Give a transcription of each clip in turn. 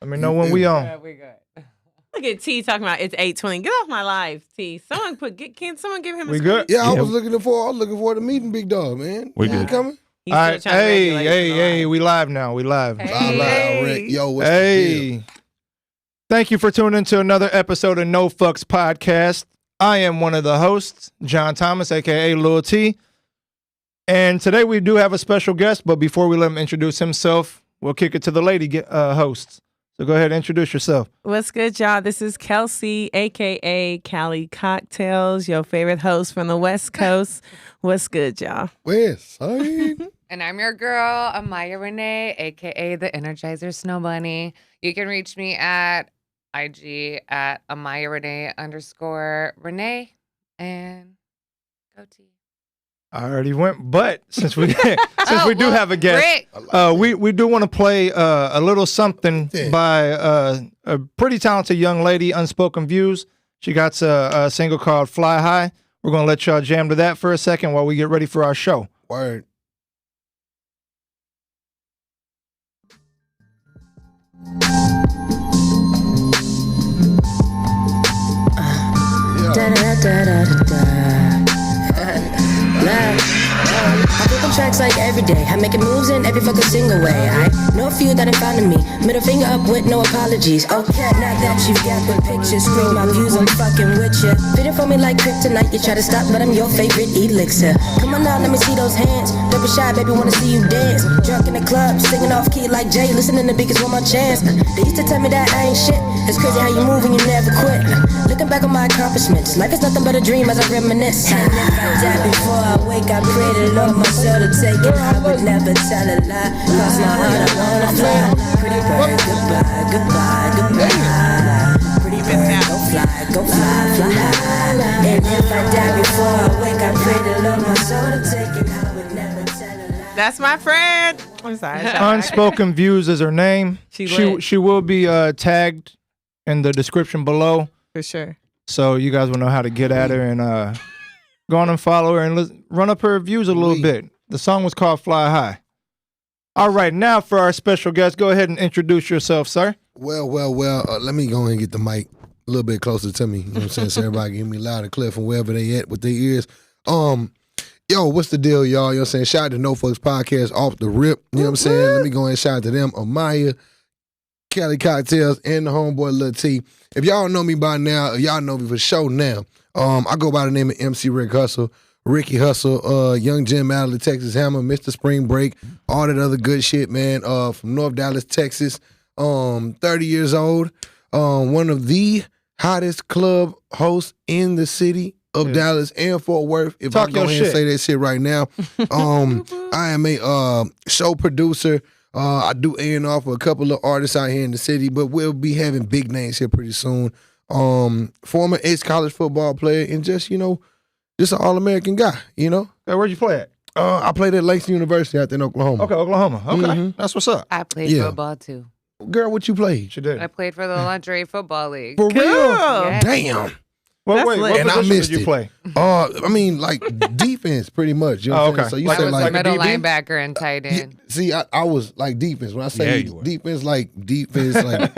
Let me know when we on. Yeah, we good. Look at T talking about it's 8:20. Get off my live, T. Can someone give him a We screen? good? Yeah, I was looking forward to meeting Big Dog, man. We You good. coming? He's All still right. trying to regulate the Hey, live. we live now. We live. Hey. Rick. Yo, what's the deal? Hey. Thank you for tuning into another episode of NOFUX Podcast. I am one of the hosts, John Thomas, a.k.a. Lil T. And today we do have a special guest, but before we let him introduce himself, we'll kick it to the lady hosts. So go ahead and introduce yourself. What's good, y'all? This is Kelsey, a.k.a. Cali Cocktails, your favorite host from the West Coast. What's good, y'all? West Side. And I'm your girl, Amaya Renee, aka the Energizer Snow Bunny. You can reach me at IG at Amaya Renee _Renee and go T. I already went, but since we do have a guest, Rick. we do want to play a little something by a pretty talented young lady, Unspoken Views. She got a single called Fly High. We're going to let y'all jam to that for a second while we get ready for our show. Word. I flip on tracks like every day. I'm making moves in every fucking single way. I know a few that ain't finding me. Middle finger up with no apologies. Okay, now that you've got the picture, scream my views, I'm fucking with ya. Fitting for me like kryptonite. You try to stop, but I'm your favorite elixir. Come on now, let me see those hands. Don't be shy, baby, wanna see you dance. Drunk in the club, singing off key like Jay. Listening to Biggs one more chance. They used to tell me that I ain't shit. It's crazy how you move and you never quit. Looking back on my accomplishments, life is nothing but a dream as I reminisce. And if I die before I wake, I pray to Lord my soul to take it. I would never tell a lie. Cross my heart, I wanna fly. Pretty bird, goodbye, goodbye, goodbye. Pretty bird, go fly, fly. And if I die before I wake, I pray to Lord my soul to take it. I would never tell a lie. That's my friend. I'm sorry. Unspoken Views is her name. She will be tagged in the description below, For sure. so you guys will know how to get at her and go on and follow her and run up her views a little bit. The song was called Fly High. All right, now for our special guest, go ahead and introduce yourself, sir. Well. Let me go ahead and get the mic a little bit closer to me. You know what I'm saying? So everybody give me loud and clear from wherever they at with their ears. Yo, what's the deal, y'all? You know what I'm saying? Shout out to NOFUX Podcast off the rip. You know what I'm saying? Let me go ahead and shout out to them, Amaya, Cali Cocktails, and the homeboy Lil T. If y'all don't know me by now, y'all know me for sure now. I go by the name of MC Rick Hustle, Ricky Hustle, Young Jim out of the Texas Hammer, Mr. Spring Break, all that other good shit, man. From North Dallas, Texas. 30 years old. One of the hottest club hosts in the city of Dallas and Fort Worth. If I go ahead and say that shit right now. I am a show producer. I do A&R for a couple of artists out here in the city, but we'll be having big names here pretty soon. Former ex-college football player and just an all-American guy, you know? Hey, where'd you play at? I played at Langston University out there in Oklahoma. Okay, Oklahoma. Okay, That's what's up. I played football too. Girl, what you played? She did. I played for the Lingerie Football League. For real? Yeah. Damn. Well, That's wait, lit. what And I position missed did you it. play? I mean, like defense, pretty much. You know what I'm saying? So you I said was like middle DB? linebacker and tight end. see, I was like defense. When I say you were. defense, like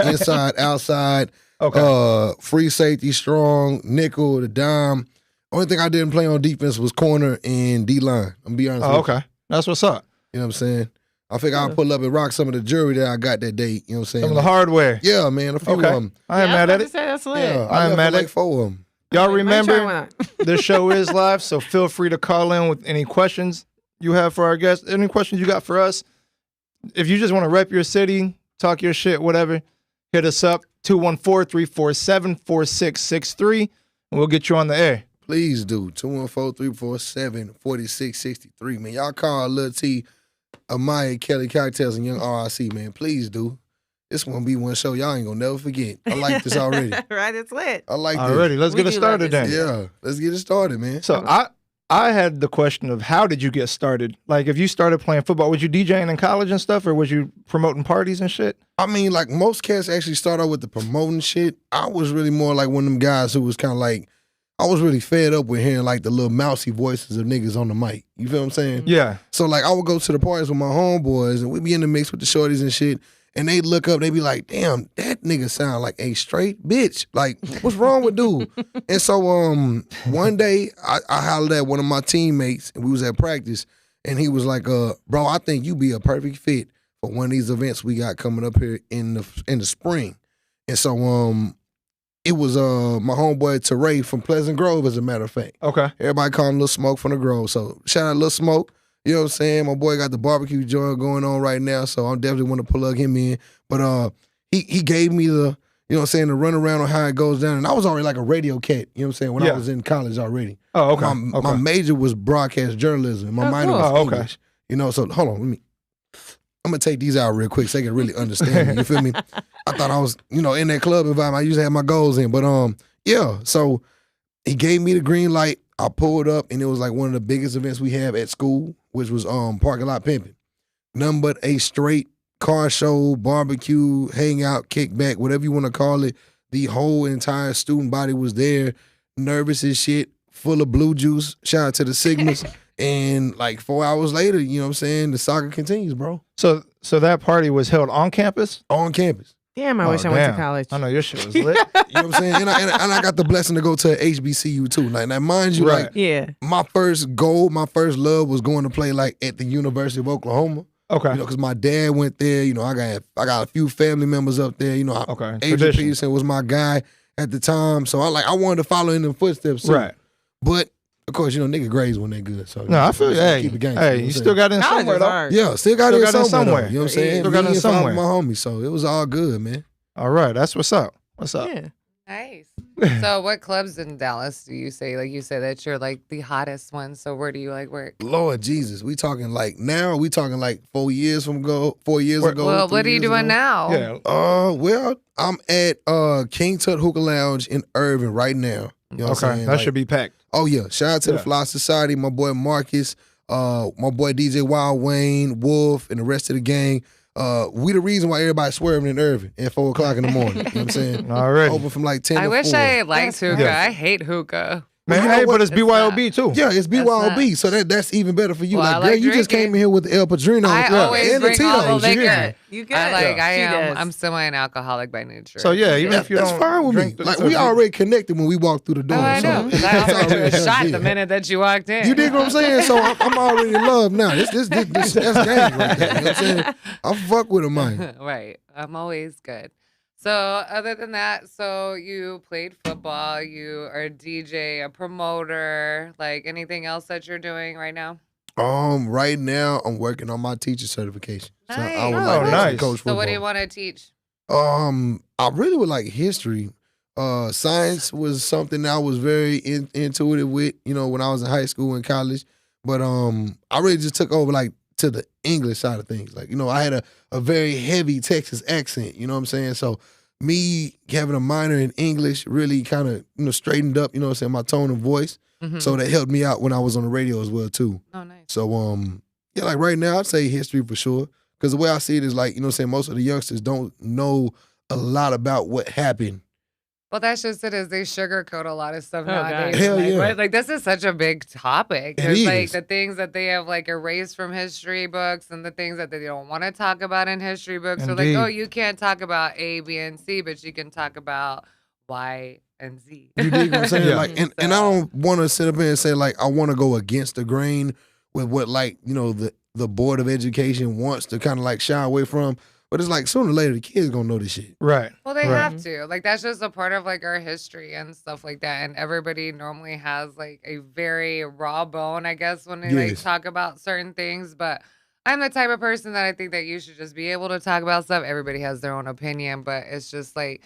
inside, outside, Okay. free safety, strong, nickel, the dime. Only thing I didn't play on defense was corner and D-line. I'm gonna be honest with you. Okay. That's what's up. You know what I'm saying? I think I'll pull up and rock some of the jewelry that I got that day. You know what I'm saying? Some of the hardware. Yeah, man. A few Okay. of them. I ain't mad at it. That's lit. Yeah, I ain't left mad with at like 4 of them. Y'all Might try remember one. the show is live, so feel free to call in with any questions you have for our guests, any questions you got for us. If you just want to rep your city, talk your shit, whatever, hit us up, 214-347-4663, and we'll get you on the air. Please do. 214-347-4663. Man, y'all call Lil T, Amaya, Kelly Cocktails, and Young RIC, man. Please do. This gonna be one show y'all ain't gonna never forget. I like this already. Right, it's lit. I like Already, let's We get it do love started this. then. this. Yeah, let's get it started, man. So I had the question of how did you get started? Like, if you started playing football, was you DJing in college and stuff, or was you promoting parties and shit? I mean, like most cats actually start out with the promoting shit. I was really more like one of them guys who was kind of like, I was really fed up with hearing like the little mousy voices of niggas on the mic. You feel what I'm saying? Yeah. So like I would go to the parties with my homeboys and we'd be in the mix with the shorties and shit. and they look up, they be like, damn, that nigga sound like a straight bitch. Like, what's wrong with dude? And so one day I hollered at one of my teammates, and we was at practice, and he was like, bro, I think you be a perfect fit for one of these events we got coming up here in the spring. And so it was my homeboy Teray from Pleasant Grove, as a matter of fact. Okay. Everybody call him Lil Smoke from the Grove. So shout out Lil Smoke. You know what I'm saying? My boy got the barbecue joint going on right now, so I definitely want to plug him in. But he gave me the, you know what I'm saying, the runaround on how it goes down. And I was already like a radio cat, you know what I'm saying, when I was in college already. Oh, okay. My major was broadcast journalism. My minor was English. You know, so hold on, I'm going to take these out real quick so they can really understand me. You feel me? I thought I was, you know, in that club environment. I usually have my goals in. But, yeah, so he gave me the green light. I pulled up, and it was like one of the biggest events we have at school, which was Parking Lot Pimping. Nothing but a straight car show, barbecue, hangout, kickback, whatever you want to call it. The whole entire student body was there, nervous as shit, full of blue juice. Shout out to the Sigmas. And like 4 hours later, you know what I'm saying, the saga continues, bro. So that party was held on campus? On campus. Damn, I wish I went to college. I know your shit was lit. You know what I'm saying? And I got the blessing to go to HBCU too. Like, now mind you, Right. like, Yeah. my first goal, my first love was going to play like at the University of Oklahoma. Okay. You know, because my dad went there. You know, I got a few family members up there. You know, Okay. Adrian Tradition. Peterson was my guy at the time. So I wanted to follow in the footsteps too. Right. But of course, you know, nigga grades when they good. So No, I feel you. Hey, keep it gangster, hey, you know you what still I'm got in College somewhere is though. hard. saying? Yeah, still got Still it got in somewhere. somewhere. Though, you know what I'm saying? Still got in Me and somewhere. my homie. So it was all good, man. All right, that's what's up. What's up? Yeah. Nice. So what clubs in Dallas do you say? Like, you say that you're like the hottest one. So where do you like work? Lord Jesus, we talking like now? We talking like 4 years ago? 4 years ago? Well, 3 what are you years doing ago? now? Yeah. Well, I'm at King Tut Hookah Lounge in Irving right now. You know what I'm Okay. saying? That Like, should be packed. Oh yeah, shout out to the Yeah. Fly Society, my boy Marcus, my boy DJ Wild Wayne, Wolf, and the rest of the gang. We the reason why everybody's swerving in Irving at 4 o'clock in the morning. You know what I'm saying? Already. Open from like 10 I to wish 4. I liked hookah. Yeah. I hate hookah. Man, you know hey, what? but it's BYOB too. Yeah, it's BYOB, so that's even better for you. Well, I like, girl, like you just drinking. came in here with the El Padrino I always and the bring all the Tito's. You hear liquor. me? You good? Yeah. I'm semi an alcoholic by nature. So yeah, even if you That's don't fine with me. drink the- Like, so we you- already connected when we walked through the door. Oh, I so know. 'Cause I it's offered you a already shot done the deal. minute that you walked in. You dig what I'm saying? So I'm already in love now. This that's game right there. You know what I'm saying? I fuck with him, man. Right. I'm always good. So other than that, so you played football, you are a DJ, a promoter, like anything else that you're doing right now? Right now I'm working on my teacher certification. So I would Nice. like Oh, to nice. coach football. So what do you want to teach? I really would like history. Science was something I was very intuitive with, you know, when I was in high school and college. But I really just took over like to the English side of things. Like, you know, I had a very heavy Texas accent, you know what I'm saying? So me having a minor in English really kind of, you know, straightened up, you know what I'm saying, my tone of voice. Mhm. So that helped me out when I was on the radio as well too. Oh, nice. So yeah, like right now I'd say history for sure. Because the way I see it is like, you know what I'm saying, most of the youngsters don't know a lot about what happened. Well, that's just it. Is they sugarcoat a lot of stuff Oh, nowadays. God. Hell like, yeah. right? Like this is such a big topic. It There's like is. the things that they have like erased from history books, and the things that they don't want to talk about in history books. So like, Indeed. oh, you can't talk about A, B, and C, but you can talk about Y and Z. You dig what I'm saying? Yeah. Like, and I don't want to sit up here and say like I want to go against the grain with what like, you know, the Board of Education wants to kind of like shy away from. But it's like sooner or later the kids gonna know this shit. Right. Well, they Right. have to. Like, that's just a part of like our history and stuff like that. And everybody normally has like a very raw bone, I guess, when they like Yes. talk about certain things. But I'm the type of person that I think that you should just be able to talk about stuff. Everybody has their own opinion, but it's just like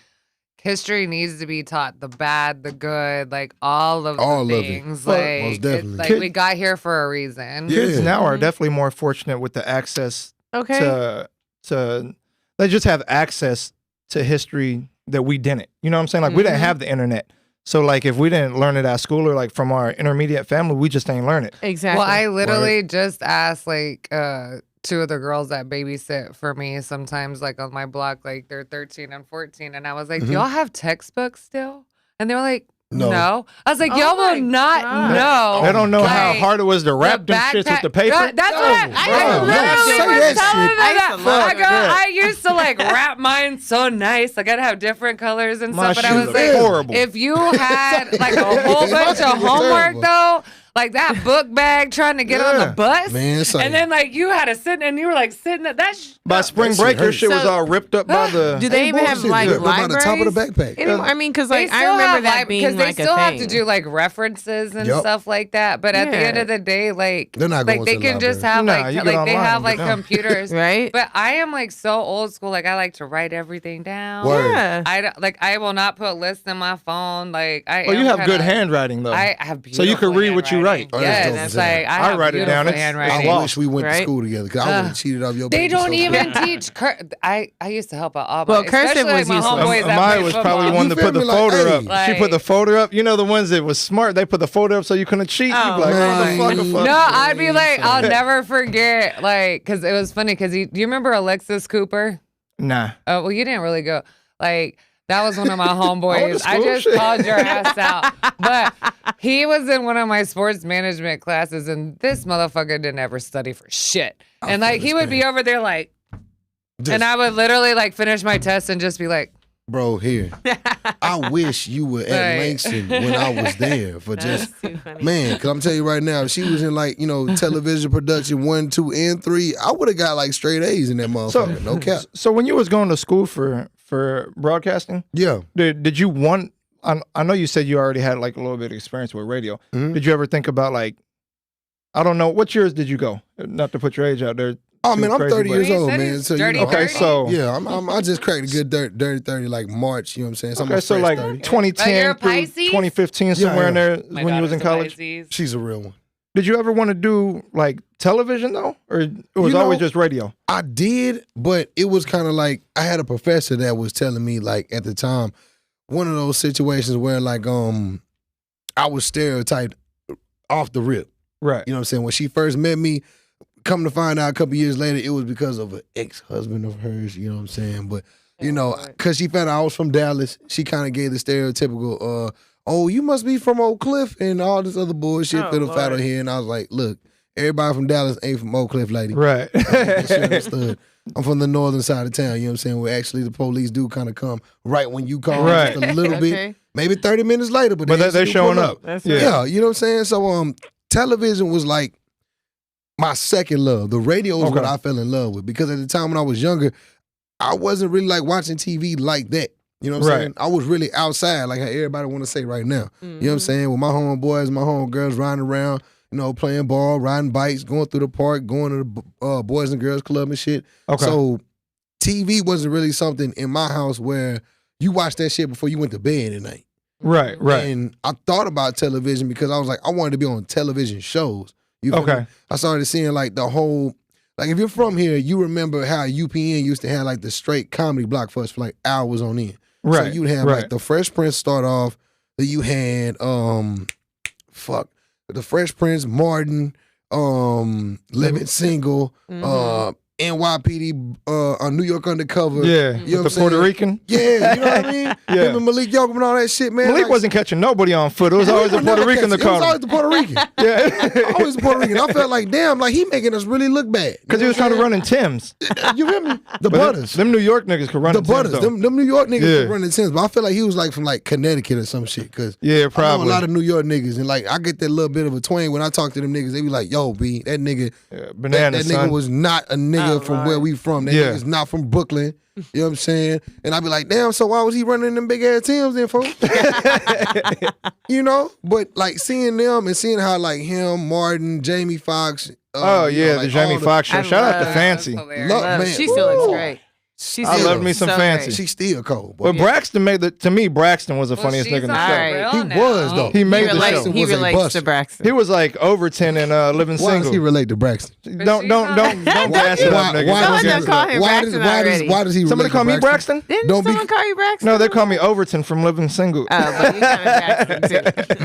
history needs to be taught, the bad, the good, like all of All the of it. things. Well, Like, most it's definitely. like Kid- we got here for a reason. Yeah. Kids now are Mhm. definitely more fortunate with the access Okay. to they just have access to history that we didn't. You know what I'm saying? Like we didn't Mhm. have the internet. So like if we didn't learn it at school or like from our intermediate family, we just ain't learn it. Exactly. Well, I literally just asked like two of the girls that babysit for me sometimes, like on my block, like they're 13 and 14, and I was like, "Do Mhm. y'all have textbooks still?" And they were like, No. I was like, Oh y'all my will not God. know. They don't know how Like, hard it was to wrap the them shits with backpack- the paper. God, that's what bro, I literally say was that telling shit. them I used that. to love I go, that. I used to like wrap mine so nice. Like I'd have different colors and My stuff. But I shit was look like, horrible. if you had like a whole bunch of homework though, like that book bag trying to get on the bus, Man, it's like- and then like you had to sit and you were like sitting at that. By spring That shit break, your hurts. shit was So- all ripped up by the. Do they even have bullshit. like Ripped up by libraries? the top of the backpack. Anymore? I mean, because They like I still remember have that being because like they still a have thing. to do like references and Yup. stuff like that. But at the end Yeah. of the day, like They're not going like they to the can just library. have Nah, like you like get they online have and like get them. computers, right? But I am like so old school. Like I like to write everything down. Word. Yeah. I will not put lists in my phone. Like I. Oh, you am have kinda- good handwriting though. I have So you can beautiful read what you write. handwriting. Oh, that's Yes, dope it's as hell. like I have write it down. beautiful It's- handwriting. I wish we went to Right? school together because I would have cheated off your They baby don't so even bad. teach. I used to help out all. Well, my, cursive especially was like my useless. homeboys that Amaya play was football. probably one You to feel put the me? Like, folder hey. up. She Like- put the folder up. You know the ones that was smart. They put the folder up so you couldn't cheat. Oh, You'd be like, man. motherfucker, fuck. No, I'd be like, I'll never forget, like, because it was funny. Because do you remember Alexis Cooper? Nah. Oh, well, you didn't really go. Like, that was one of my homeboys. I school, just shit. called your ass out. But he was in one of my sports management classes, and this motherfucker didn't ever study for shit. And like, he would be over there like, and I would literally like finish my test and just be like, Bro, here. I wish you were at Right. Langston when I was there for just That's too funny. man. Because I'm telling you right now, if she was in like television production 1, 2, and 3, I would have got like straight A's in that motherfucker. No cap. So when you was going to school for broadcasting, Yeah. did you want? I know you said you already had like a little bit of experience with radio. Mhm. Did you ever think about like, I don't know, what years did you go? Not to put your age out there. Oh too man, I'm crazy, 30 but- years He old, said man. he's So you dirty know, Okay, 30. so yeah, I just cracked a good dirty 30 like March. You know what I'm saying? So I'm okay, a so fresh like 30. 2010 Like you're a through Pisces? 2015, somewhere Yeah, in there my when you was daughter's in a college. Pisces. She's a real one. Did you ever want to do like television though, or it was You always know- just radio? I did, but it was kind of like I had a professor that was telling me like at the time, one of those situations where like I was stereotyped off the rip. Right. You know what I'm saying? When she first met me, come to find out a couple years later, it was because of an ex-husband of hers, you know what I'm saying? But, you know, because she found out I was from Dallas, she kind of gave the stereotypical, oh, you must be from Oak Cliff and all this other bullshit, Oh, fiddle faddle Lord. here. And I was like, look, everybody from Dallas ain't from Oak Cliff, lady. Right. She understood. I'm from the northern side of town, you know what I'm saying? Where actually the police do kind of come right when you call, Right. just a little bit, Okay. maybe 30 minutes later, but But they they're actually do showing pull up. That's Yeah. right. Yeah, you know what I'm saying? So television was like my second love. The radio was what Okay. I fell in love with because at the time when I was younger, I wasn't really like watching TV like that. You know what I'm Right. saying? I was really outside, like how everybody want to say right now. You know what I'm saying? With my homeboys, my homegirls riding around, you know, playing ball, riding bikes, going through the park, going to the Boys and Girls Club and shit. Okay. So TV wasn't really something in my house where you watched that shit before you went to bed at night. Right. Right. And I thought about television because I was like, I wanted to be on television shows. You feel Okay. me? I started seeing like the whole, like if you're from here, you remember how UPN used to have like the straight comedy block for us for like hours on end. So Right. you'd have right. like the Fresh Prince start off, then you had the Fresh Prince, Martin, Living Single, NYPD, New York Undercover. Yeah. You know With what the I'm Puerto saying? Rican. Yeah, you know what I mean? Yeah. Him and Malik Yokum and all that shit, man. Malik like, wasn't catching nobody on foot. It was always a Malik Puerto never Rican to catch- It was call always him. the Puerto Rican. Yeah. Always the Puerto Rican. I felt like, damn, like he making us really look bad. Because he was trying to run in Tim's. You hear me? The But Butters. Them New York niggas could run The in Tim's, Butters. though. Them New York niggas Yeah. could run in Tim's. But I feel like he was like from like Connecticut or some shit. Cause Yeah, I know probably. a lot of New York niggas. And like I get that little bit of a twang when I talk to them niggas. They be like, yo, B, that nigga, Yeah, banana, that nigga son. was not a nigga Oh, from Lord. where we from. That Yeah. nigga's not from Brooklyn. You know what I'm saying? And I be like, damn, so why was he running them big ass Timbs then, folks? You know? But like seeing them and seeing how like him, Martin, Jamie Foxx. Oh, you know, yeah, like, the Jamie all Foxx show. I Shout out to love- Fancy. Look, Love- man. She still looks Woo. great. She I still love me looks some so Fancy. great. She's still cold. But But Braxton to me, Braxton was the funniest nigga in the she's show. on Alright. real He now. was, though. He made the relates, show. he was a relates bust. to Braxton. He was like Overton and Living why does Single. he relate to Braxton? Don't she's don't not- gas it up, nigga. Someone does done he- call him Braxton already. why does he Somebody relate call to me Braxton? Didn't Don't be- someone call you Braxton? No, they call me Overton from Living Single. Oh, but you kind of Braxton too.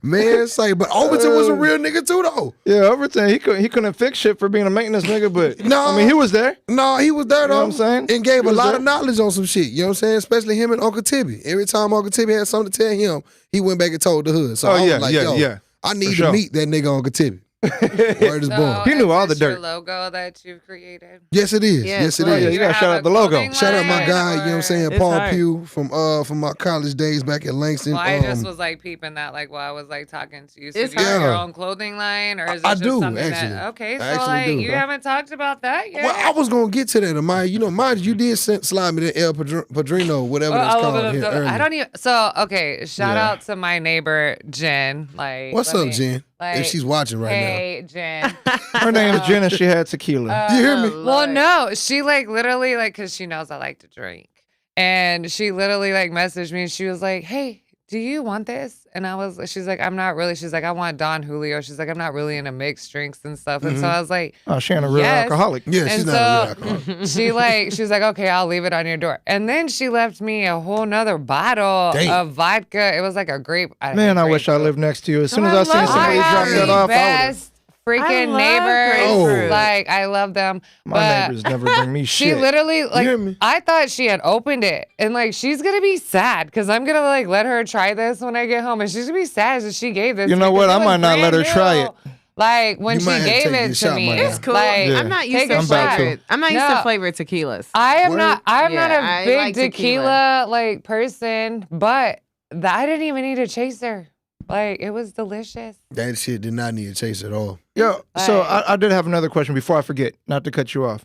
Man, say. But Overton was a real nigga too, though. Yeah, Overton. He couldn't fix shit for being a maintenance nigga, but No, I mean mean, he was there. No, he was there You know though. what I'm saying? And gave He a was lot there. of knowledge on some shit. You know what I'm saying? Especially him and Uncle Tibby. Every time Uncle Tibby had something to tell him, he went back and told the hood. So Oh, I was yeah, like, yeah, yo, yeah. I need sure. to meet that nigga Uncle Tibby. Word is born. He knew is all the this your dirt. logo that you've created. Yes, it is. Yeah, Yes, it it's Oh, yeah, is. you gotta have shout a out the logo. clothing Shout out my line, guy, you know what I'm saying, It's Paul hard. Pugh from my college days back at Langston. Well, I just was like peeping that, like while I was like talking to you. So It's do you have your hard. own clothing line, or is it I just do, something actually. that? Okay, I so actually like do. you haven't talked about that yet. well, I was gonna get to that, Amaya. You know, mind you did slide me the El Padrino, whatever Well, that's all called. of Here them- earlier. I don't even. So okay, shout Yeah. out to my neighbor Jen. Like, What's let up, me- Jen? Like, If she's watching right hey, Jen. Her name is Jen and she had tequila. You hear me? Well, no, she like literally like because she knows I like to drink, and she literally like messaged me and she was like, "Hey, do you want this?" And she's like, "I'm not really." She's like, "I want Don Julio." She's like, "I'm not really into mixed drinks and stuff." And so I was like, Oh, she ain't a real Yes. alcoholic. now. Yeah, she's and not a real so alcoholic. she was like, "Okay, I'll leave it on your door." And then she left me a whole nother bottle Damn. of vodka. It was like a grape. Man, I wish I lived next to you. As soon as I seen love somebody I drop have that the off, I would best I freaking love neighbors. grapefruit. Like I love them. my but neighbors never bring me she shit. literally hear like me? I thought she had opened it and like she's gonna be sad because I'm gonna like let her try this when I get home and she's gonna be sad that she gave this. You know because what? it I was might not let her brand try new. it. Like when You she might have to gave take it your to shot, me, my guy. It's cool. Like, Yeah. I'm not used take to a shot. flavored. I'm not used No. to flavored tequilas. I am Word. not. I'm not Yeah, a I big like tequila like person, but I didn't even need a chaser. Like it was delicious. That shit did not need a chase at all. Yo, so Like- I did have another question before I forget, not to cut you off.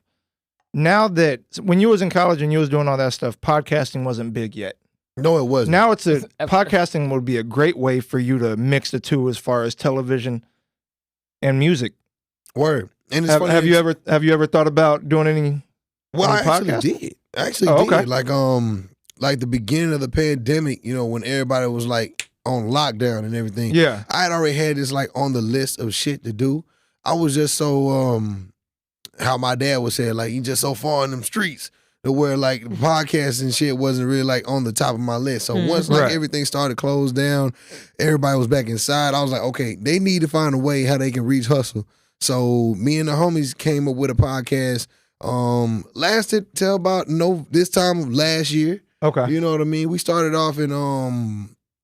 Now that when you was in college and you was doing all that stuff, podcasting wasn't big yet. No, it wasn't. Now podcasting would be a great way for you to mix the two as far as television and music. Word. And it's funny Have you that- ever thought about doing any? Well, I any actually podcast? did. I actually Oh, did. okay. Like the beginning of the pandemic, you know, when everybody was like on lockdown and everything. Yeah. I had already had this like on the list of shit to do. I was just so how my dad would say, like, he just so far in them streets to where like podcasts and shit wasn't really like on the top of my list. So once like Right. everything started closed down, everybody was back inside. I was like, okay, they need to find a way how they can reach hustle. So me and the homies came up with a podcast. Lasted till about this time of last year. Okay. You know what I mean? We started off in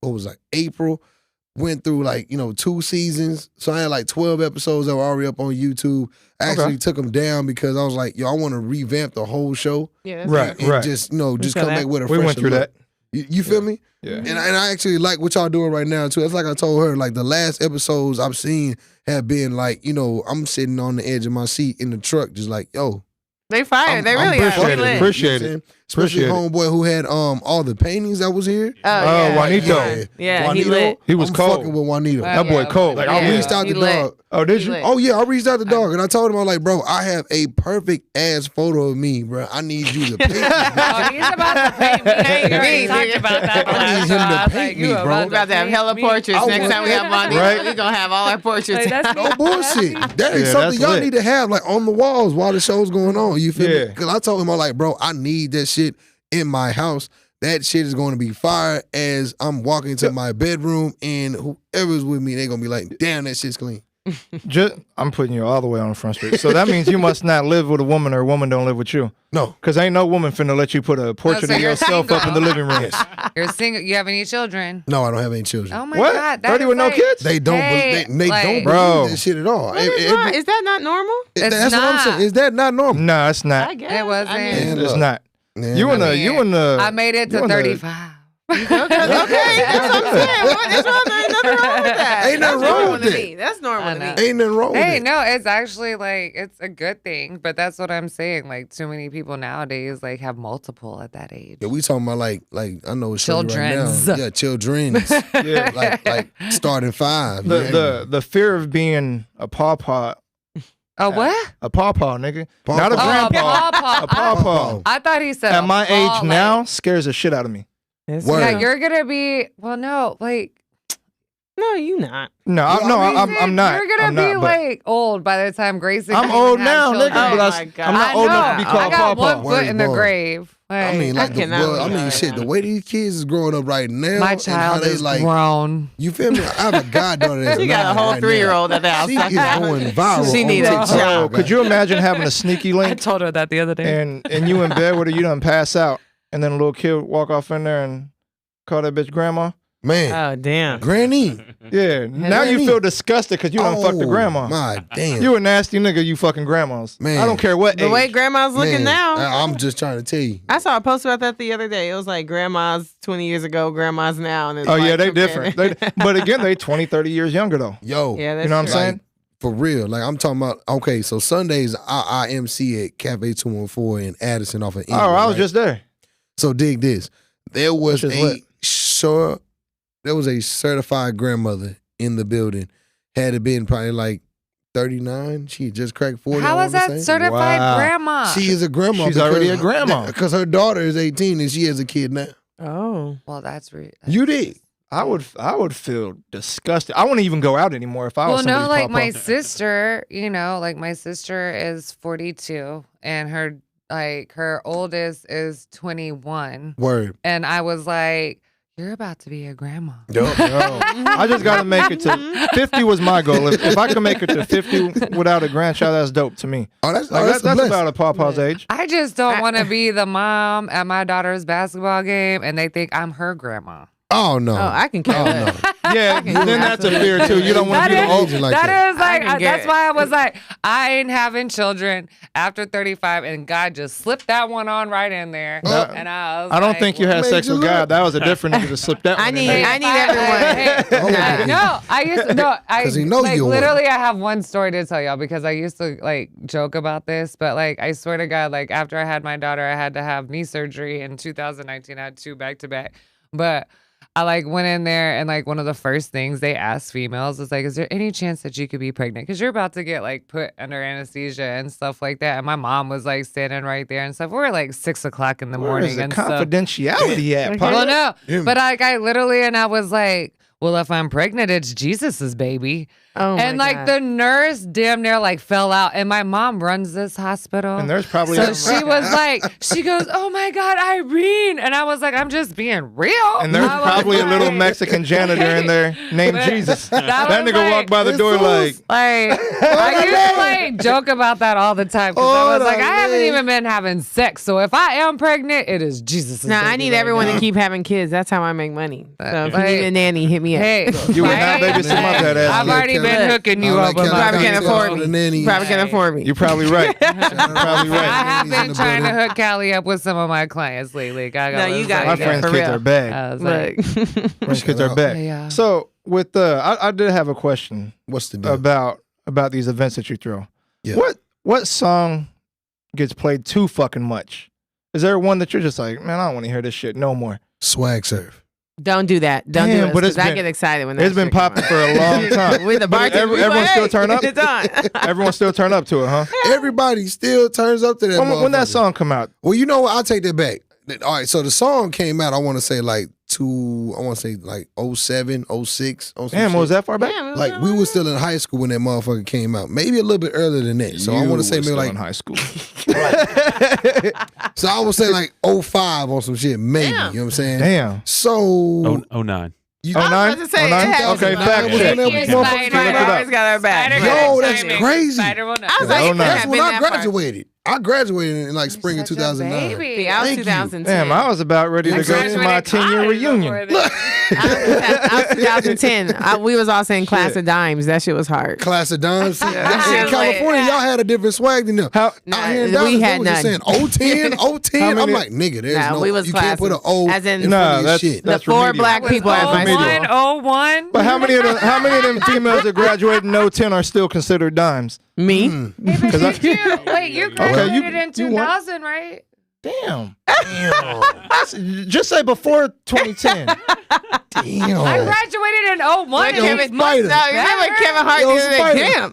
what was like April, went through like, 2 seasons. So I had like 12 episodes that were already up on YouTube. I actually took them down because I was like, yo, I want to revamp the whole show Yeah, that's Right. and just just saw come that. back with a We fresher went through look. that. You feel me? Yeah. And I actually like what y'all doing right now too. It's like I told her, like the last episodes I've seen have been like, I'm sitting on the edge of my seat in the truck, just like, yo, They fired. They really are. appreciate They it. lit. Appreciate you know what I'm it. saying? Especially Appreciate it. homeboy who had all the paintings that was here. yeah. Juanito. Yeah, he Juanito, lit. He was I'm cold. fucking with Juanito. Wow. That boy Yeah. cold. Like Yeah. I reached out He the lit. dog. Oh, did He you? lit. Oh yeah, I reached out the dog and I told him, I was like, bro, I have a perfect ass photo of me, bro. I need you to paint me. Oh, he's about to pay me. Paint We already me, talked nigga. about that the I need last him to time. I was paint like, me, you bro. We're about to have paint hella me. portraits I next want- time we have Bonnie. Right. We're gonna have all our portraits. Like, that's No bullshit. That is Yeah, something that's y'all lit. need to have like on the walls while the show's going on. You feel me? Yeah. Because I told him, I'm like, bro, I need that shit in my house. That shit is going to be fire as I'm walking to my bedroom and whoever's with me, they're going to be like, damn, that shit's clean. I'm putting you all the way on the front street. So that means you must not live with a woman or a woman don't live with you. No. Because ain't no woman finna let you put a portrait so of you're yourself up in the living room. You're single. You have any children? No, I don't have any children. Oh my What? God. 30 is with no like- kids? They don't Hey, they like- don't Bro. believe that shit at all. What is wrong? Is that not normal? It's That's what I'm not. saying. Is that not normal? Nah, it's not. I guess. It wasn't. I mean, Man, It's look. not. Man, You in I the, mean, you in the. I made it you to in the- 35. okay, that's what I'm saying. What is wrong? There's nothing wrong with that. Ain't nothing That's wrong normal with to that. me. That's normal I to know. me. Ain't nothing wrong with Hey, it. no, it's actually like it's a good thing, but that's what I'm saying. Like too many people nowadays like have multiple at that age. Yeah, we talking about like I know it's shorty right now. Children's. Yeah, children's. Yeah. like starting 5. The fear of being a pawpaw, Oh what? a pawpaw, nigga, Pawpaw. not a Oh, grandpa, pawpaw. a pawpaw. I thought he said At a my paw, age like- now, scares the shit out of me. Word. Yeah, you're gonna be. Well, no, like No, you not. No, I'm not. You're gonna be like old by the time Gracie. I'm old now, nigga. Oh But my God. I'm not old enough to be called I got Papa. one foot in the grave. Like, I mean, like cannot. shit. The way these kids is growing up right now, my and how child they is like, grown. you feel me? I have a goddaughter that's You got a whole right 3-year-old at the house. She is going viral. She on need a TikTok. job. Could you imagine having a sneaky I link told her that the other day. and you in bed with her, you done pass out, and then a little kid walk off in there and call that bitch grandma? Man, Oh damn. Granny. Yeah. Now you feel disgusted because you done fucked the grandma. My damn. You a nasty nigga, you fucking grandmas. Man. I don't care what The age. way grandma's looking Man, now. I'm just trying to tell you. I saw a post about that the other day. It was like grandma's 20 years ago, grandma's now. And it's Oh, yeah, like, they okay. different. But again, they 20, 30 years younger, though. Yo. Yeah, that's You know what I'm true. saying? For real. Like, I'm talking about, okay, so Sundays, I MC at Cafe 214 in Addison off of England, Oh, I was right? just there. So dig this. There was Which is there was a certified grandmother in the building. Had it been probably like 39, she had just cracked 40. How I is wanna that say. certified Wow. grandma? She is a grandma. She's already a grandma. Because her daughter is 18 and she has a kid now. Oh. Well, that's You did. I would feel disgusted. I wouldn't even go out anymore if I was well, no, somebody's like papa. my sister, like my sister is 42 and her oldest is 21. Word. And I was like, you're about to be a grandma. Yo. I just got to make it to 50 was my goal. If I can make it to 50 without a grandchild, that's dope to me. Oh, that's, Like, that's, that's about a papa's age. I just don't want to be the mom at my daughter's basketball game and they think I'm her grandma. Oh, no. Oh, I can care less. Yeah, then that's a fear too. You don't want to be the old. Like That is I can get that's it. why I was like, I ain't having children after 35, and God just slipped that one on right in there. And I was I don't like, think you had made sex you with look? God. That was a different nigga to slip that I one in need there. everyone. Hey, no, I used to Because he know like you want literally I have one story to tell y'all because I used to like joke about this, but like I swear to God, like after I had my daughter, I had to have knee surgery in 2019. I had 2 back-to-back. But I like went in there and like one of the first things they asked females is like, is there any chance that you could be pregnant? Because you're about to get like put under anesthesia and stuff like that. And my mom was like standing right there and stuff. We were like 6 o'clock in the Where morning is the and stuff. confidentiality at? Well, partner? no, but like I literally and I was like, well, if I'm pregnant, it's Jesus's baby. Oh my And like God. the nurse damn near like fell out. And my mom runs this hospital. And there's probably So she was like, she goes, oh my God, Irene. And I was like, I'm just being real. And there's I was probably a little like- Mexican janitor in there named But Jesus. that That was nigga like- walked by the door like, Like, I used to like joke about that all the time because I was like, I haven't even been having sex. So if I am pregnant, it is Jesus. Now I need everyone to keep having kids. That's how I make money. So if you Like- need a nanny, hit me up. Hey, You would not babysit my fat ass. I've already been hooking you up with Probably can't afford the me. nanny. Probably can't afford me. you're probably right. Probably I right. have Nannies in been the trying to building. hook Callie up with some of my clients lately. No, you got My it. friends' For kids real. are bad. I was like, Look. Friends' kids are out. bad. Yeah. So with I did have a question What's the deal? about these events that you throw. Yeah. What song gets played too fucking much? Is there one that you're just like, man, I don't want to hear this shit no more? Swag surf. Don't do that. Don't Damn, do it. but it's Because I been- get excited when that It's been shit come popping on. for a long time. With the But bartender, we everyone like, still hey, turn up? It's on. Everyone still turn up to it, huh? Everybody still turns up to that. When that motherfucker. song come out? Well, you know what? I'll take that back. All right, so the song came out, I want to say like 07, 06. Damn, was that far back? Damn, it was Like, on we my were still in high school when that motherfucker came out. Maybe a little bit earlier than that. So I want to say maybe like, in high school. so I would say like 05 on some shit, maybe. Damn. You know what I'm saying? Damn. So, 09. you, Oh, I was nine? about to say, Oh, nine? it has Okay, to be fact nine. check. When that Yes, motherfucker Spider. came Look it up. always got our back. Spider Yo, will that's chime in. crazy. Spider will know. I was like, Oh, you nine. couldn't that's have when been I that far. graduated. I graduated in like spring of Such a 2009. baby. See, I was Thank you. 2010. Damn, I was about ready to You go to graduated my 10-year reunion. I was 2010. We was all saying class of dimes. That shit was hard. Class of dimes. See, Yeah. see, in Like, California, y'all had a different swag than them. How? Nah, Out here in we Dallas, had they was just none. saying 010. How I'm many- like, nigga, there's Nah, no, we was you can't put an classes. O As in- in Nah, front of your that's- shit. The that's 4 remedial. black people at my remedial. school. 01. But how many of them females that graduated in 010 are still considered dimes? Me? Hey, but I- did you, wait, you graduated in you want- 2000, right? Damn. Just say before 2010. Damn. I graduated in 01. When and Kevin, he's much no, remember better. Kevin Hart Yo, did it? Spider. Damn.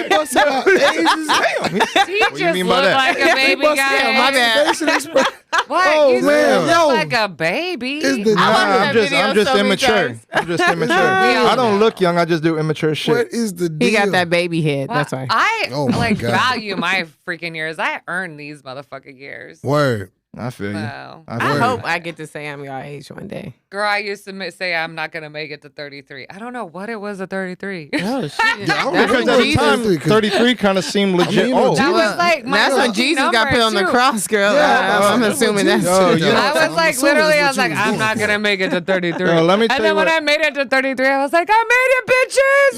He busted out ages. He What do you just mean by looked that? like a baby busted guy. out my bad. facial expression. What? Oh, you man, look yo. like a baby. It's the- Nah, watched I'm that just, video I'm just so many immature. times. I'm just immature. all I don't know. look young. I just do immature shit. What is the deal? He got that baby head. Well, That's why. I Oh my God. value my freaking years. I earned these motherfucking years. Word. I feel you. Wow. I I feel you. hope I get to say I'm your age one day. Girl, I used to say I'm not gonna make it to 33. I don't know what it was at 33. Oh shit! I don't That's know when Because what at the Jesus. time, 33, 'cause- 33 kind of seemed legit you know, old. That Jesus- was like my That's when lucky Jesus got put on the number, too. cross, girl. Yeah, I'm that's assuming what that's Jesus Oh, said. you know- I was I'm like, assuming literally, I that's was what like, you I'm was not doing. gonna make it to 33. Yo, let me tell and you then when what- I made it to 33, I was like, I made it,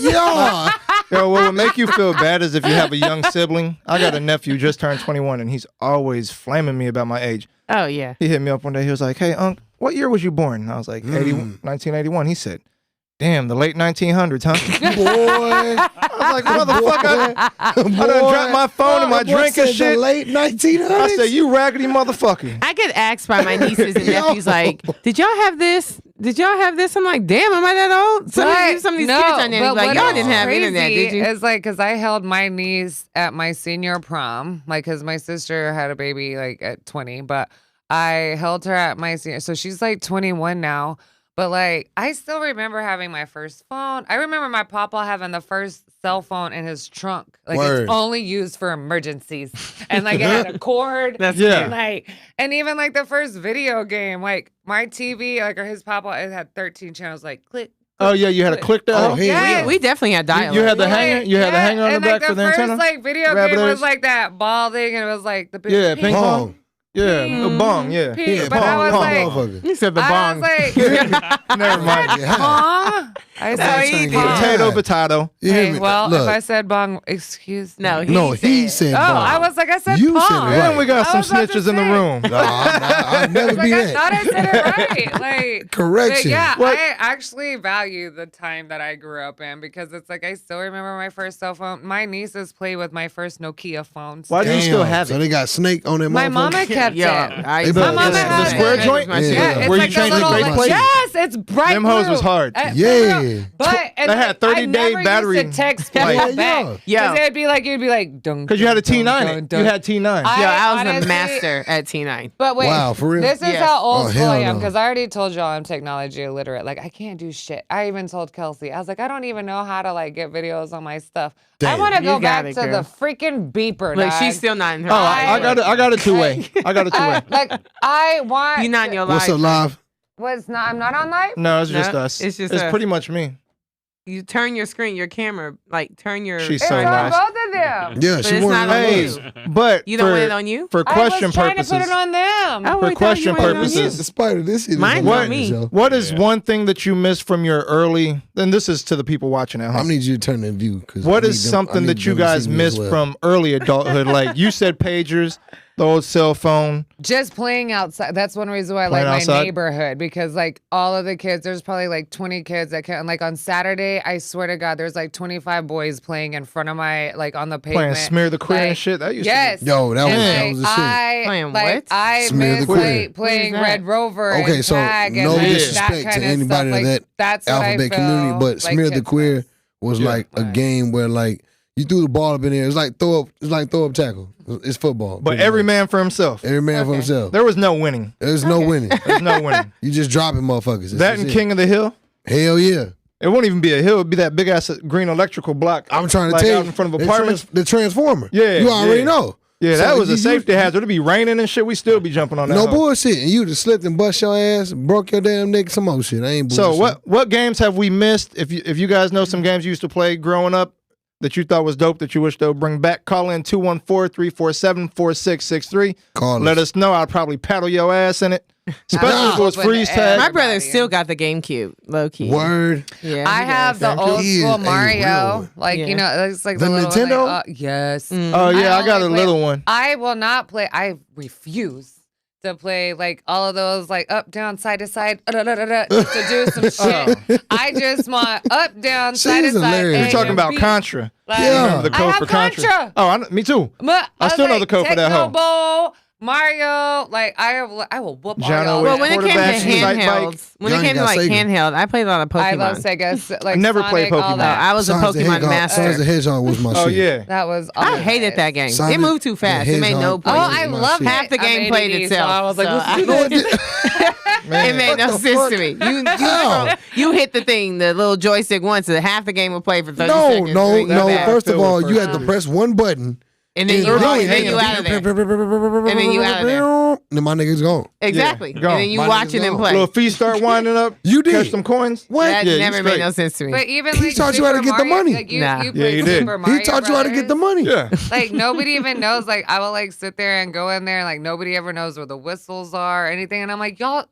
bitches. Yeah. Yo, what would make you feel bad is if you have a young sibling. I got a nephew just turned 21, and he's always flaming me about my age. Oh yeah. He hit me up one day. He was like, "Hey, Unc, what year was you born?" And I was like, 1981. He said, "Damn, the late 1900s, huh?" Boy. I was like, "Motherfucker, I done dropped my phone and my Boy drink and said shit." The late 1900s. I said, "You raggedy motherfucker." I get asked by my nieces and Yo. nephews like, "Did y'all have this? Did y'all have this?" I'm like, "Damn, am I that old?" Some of these kids on there but like, what "Y'all is didn't have crazy internet, did you?" It's like, because I held my niece at my senior prom, like, because my sister had a baby like at 20, but I held her at my senior, so she's like 21 now. But like, I still remember having my first phone. I remember my papa having the first cell phone in his trunk. Like, Word. it's only used for emergencies, and like it had a cord. That's Yeah. And like, and even like the first video game, like my TV, like, or his papa, it had 13 channels. Like, click. Oh yeah, you had to click that. Oh, hoe? hey, Yes. We definitely had dial. You had the Like, hanger. You had the hanger on the and, back like, for the first, antenna. like, video Rabbit game was ears? like that ball thing, and it was like the big Yeah, ping pong. Bong. Yeah, the bong. Yeah. Ping. Yeah, But I was pong, like, motherfucker. You said the I bong. was like, Never mind. Yeah. bong. I That's said how you bong. get it. Potato. You hear Hey, me? well, Look, if I said bong, excuse me. No, he said Oh, bong. I was like, I said You pong. said it right. And we got I some was about to snitches in the say. room. No, I'll never Like, be I that. thought I said it right. Like, Correction. but yeah, What? I actually value the time that I grew up in, because it's like I still remember my first cell phone. My nieces play with my first Nokia phones. Why do you still have So it? they got snake on their My motherfucker? mama kept Yo, it. I They My better- mama the had square it. joint? Yeah. Yeah, it's Where you like change a the little, faceplate? yes, it's bright Them hoes blue. was hard. Yeah. But and They had 30-day battery Used to text people life. back. Yeah. Because it'd be like, you'd be like, dun, Because you had a dun, T9. dun, dun. You had T9. Yo, I was honestly- a master at T9. But wait, Wow, for real? This is Yes. how old Oh, school I hell am, no. because I already told y'all I'm technology illiterate. Like, I can't do shit. I even told Kelsey, I was like, I don't even know how to like get videos on my stuff. I Damn. want to You go got back it, to girl. the freaking beeper. Like dog. she's still not in her. Oh, I got it. I got a two-way. I got a two-way. Like, I want. You not in your life. What's up, live? What's not? I'm not on live. No, it's just No, us. it's just It's us. pretty much me. You turn your screen, your camera, like turn your. She's It's so on nice. both of them. Yeah, But she it's wanted not on to Hey, you. but You don't for, want it on you? for question I was trying purposes, to put it on them. Oh, for I thought question you wanted it on purposes, The spider, this shit is Mine's on on the me. show. what is one thing that you missed from your early? And this is to the people watching at I home. need you to turn that view. Cause What I is need them- I something need that you them to guys see me as missed well. from early adulthood? Like you said, pagers, the old cell phone. Just playing outside. That's one reason why I Playing like my outside? neighborhood, because like all of the kids, there's probably like 20 kids that can. And like on Saturday, I swear to God, there's like 25 boys playing in front of my, like on the pavement. Playing smear the queer and Like, shit. That used Yes. to Yo, that was, And, that like, was the shit. Playing like, what? I Smear the miss queer. playing What is that? Red Rover Okay, and so tag and no like, disrespect that to kind of anybody stuff. of Like, that that's what I alphabet feel community, but like Smear the kids Queer miss. was Yeah. like a game where like you threw the ball up in there. It's like throw up tackle. It's football. But pretty every much. man for himself. every man for Okay. himself. There was no winning. There's no winning. There's no winning. You just dropping motherfuckers. That's That and it. King of the Hill. Hell yeah. It won't even be a hill. It'd be that big ass green electrical block. I'm trying to like tell out you. in front of the apartments. the transformer. Yeah, You already yeah. know. Yeah, So that was a you- safety hazard. It'd be raining and shit. We still be jumping on that. No hoe. bullshit. And you just slipped and bust your ass, broke your damn neck, some more shit. I ain't bullshit. So what games have we missed? If you guys know some games you used to play growing up that you thought was dope that you wish they'll bring back, call in 214-347-4663. Call Let us know. I'll probably paddle your ass in it. Especially if it was Open freeze the tag. My brother Everybody. still got the GameCube, low key. Word. Yeah, I have the old He is school a real Mario, one. like Yeah. you know, it's like The the, little Nintendo? One, yes. Oh yeah, I got a only play- little one. I will not play. I refuse to play like all of those like up, down, side to side, to do some shit. I just want up, down, side to She's side. hilarious. A You're talking and about B. Contra. Like, Yeah. Remember the I code have for Contra? Contra. Oh, me too. But I was still know the code for that hoe. Techno Bowl, Mario, like I will whoop John Mario. Wick. Well, when it came to Quarterback, sight handhelds, when it Y'all came to got like Sega. handheld, I played a lot of Pokemon. I love Sega. Like never played Sonic, all Pokemon. that. I was a Sonic the Pokemon Hedgehog- master. Sonic the Hedgehog was my Oh shit. yeah. That was. I awesome. hated that game. Sonic It moved too the fast. It made no Hedgehog. point. Oh, was I my love shit. Half the I'm game played ADD, itself. So I was like, so let's I- do No, this. it made no sense to me. You hit the thing, the little joystick once, and half the game would play for 30 seconds. No. and then you go back. First of Feel all, it you had to first. press one button. And then you out of there. And then you out of there. Then my nigga's gone. Exactly. Yeah, And go. then you My watching niggas them gone. play. Little feet start winding up. You did. Catch some coins. What? That Yeah, you never straight. made no sense to me. But even He like taught you how to Super get the Mario, money. Like you, Nah. you Yeah, played you did. Super Mario He taught you how to get the Brothers. money. Yeah. Like nobody even knows. Like I will like sit there and go in there. And, like nobody ever knows where the whistles are or anything. And I'm like, y'all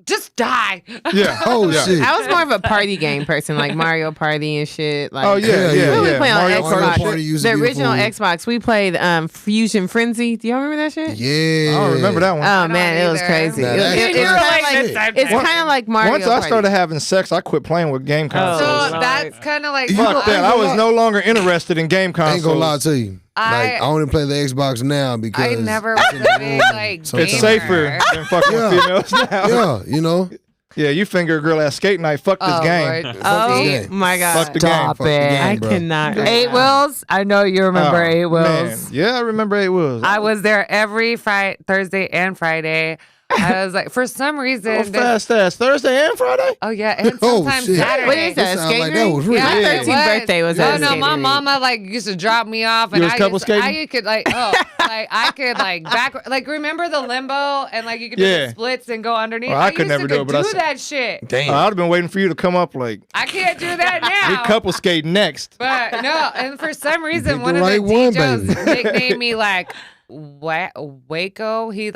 just die. Yeah. Oh Yeah. shit. I was more of a party game person, like Mario Party and shit. Like, Oh yeah, Yeah, yeah, yeah. What we yeah. play on Mario Xbox? Mario Kart. Party used The to be a original fool. Xbox, we played Fusion Frenzy. Do y'all remember that shit? Yeah. I don't remember that one. Oh don't man, it was either. crazy. Nah, It- that's it- crazy. it's kind of like Shit. it's kind of like Mario. Once I Party. started having sex, I quit playing with game Oh, consoles. So Lord. that's kind of like You Fuck know, that. I was lie. no longer interested in game I consoles. ain't gonna lie to you. I- I only play the Xbox now because I never was a big like So It's gamer. safer than fucking Yeah. with females now. Yeah, you know. Yeah, you finger a girl at skate night. Fuck this Oh, game. Lord. Oh this game. my god! Fuck the game. Stop Fuck the it. game, I bro. cannot. Eight Wheels. I know you remember Oh, Eight Wheels. man. Yeah, I remember Eight Wheels. I was there every Thursday and Friday. I was like, for some reason. Oh, fast ass. Thursday and Friday? Oh yeah, and Oh, sometimes shit. Saturday. What is that? It A sound skate like that rink? was real. My Yeah. 13th birthday was at Oh a no, skating my rink. mama like used to drop me off, and You was couple I skating? could like I could like back like remember the limbo and like you could do Yeah. the splits and go underneath. Well, I could used never to do it, but I do s- that shit. Damn. I'd have been waiting for you to come up like, I can't do that we now. couple skate next. But no, and for some reason, picked one the of the right one, DJs baby. nicknamed me like Waco. He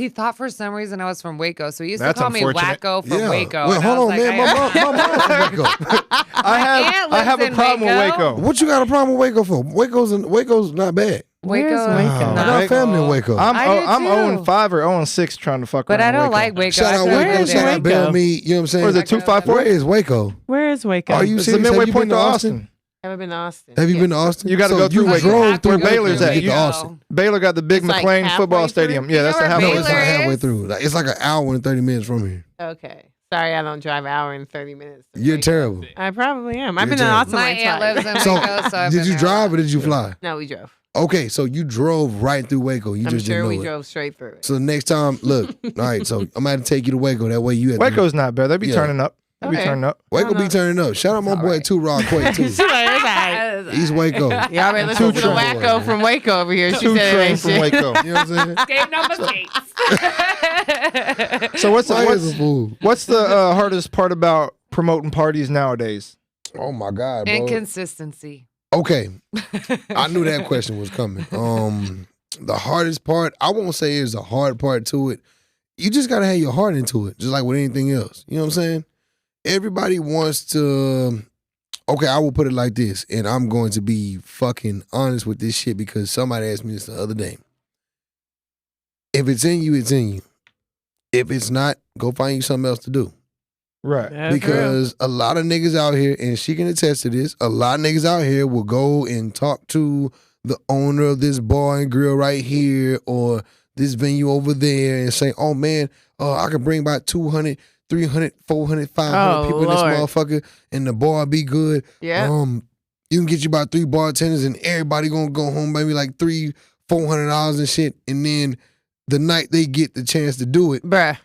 thought for some reason I was from Waco, so he used That's to call me unfortunate. Wacko from Yeah. Waco. Wait, and I hold was on, like, man. My mom's from Waco. I aunt have lives a in problem with Waco. Waco. What you got a problem with Waco for? Waco's not bad. Where's Waco. Waco? I not got family in cool. Waco. I'm I do I'm too. 0-5 or 0-6 trying to fuck But around I don't Waco. like Waco. Shout out I Where Waco. is Shout out Waco? Bellmead. You know what I'm saying? What is it, 254? Where is Waco? Where is Waco? Are you It's the serious? Have midway you point been to to Austin. Ever been to Austin? Have you been to Austin? You gotta So go through you Waco. drove through Where Waco Baylor's to at. get You- to Austin. Baylor got the big It's like McLean halfway football through? stadium. Yeah, that's You the know where No, halfway it's not Baylor point. halfway is? through. Like, it's like an hour and 30 minutes from here. Okay. Sorry, I don't drive an hour and 30 minutes. to You're Waco. terrible. I probably am. I've You're been to terrible. Austin My like aunt twice. lives in So, Waco, so I've did been you there drive a or lot. did you fly? No, we drove. Okay, so you drove right through Waco. You I'm just sure didn't we know it. drove straight through it. So the next time, look, all right, so I'm going to have to take you to Waco. That way you have Waco's not bad. They be Yeah. turning up. They be Okay. turning up. Waco be no. turning up. Shout out my boy, alright. Too Rock Quake, too. She's like, it's all right. He's Waco. Y'all been listening to the Two Wacko train. from Waco over here. She Two said it train ain't from shit. Waco. You know what I'm saying? Skate number skates. So what's Why is a what's, fool? what's the hardest part about promoting parties nowadays? Oh, my God, bro. Inconsistency. Okay. I knew that question was coming. The hardest part, I won't say is a hard part to it. You just gotta have your heart into it, just like with anything else. You know what I'm saying? Everybody wants to. Okay, I will put it like this, and I'm going to be fucking honest with this shit because somebody asked me this the other day. If it's in you, it's in you. If it's not, go find you something else to do. Right. That's Because a lot of niggas out here, and she can attest to this, a lot of niggas out here will go and talk to the owner of this bar and grill right here or this venue over there and say, oh man, I can bring about 200, 300, 400, 500 Oh, people in this Lord. motherfucker and the bar be good. Yeah. You can get you about 3 bartenders and everybody gonna go home maybe like $300-$400 and shit. And then the night they get the chance to do it, Bruh.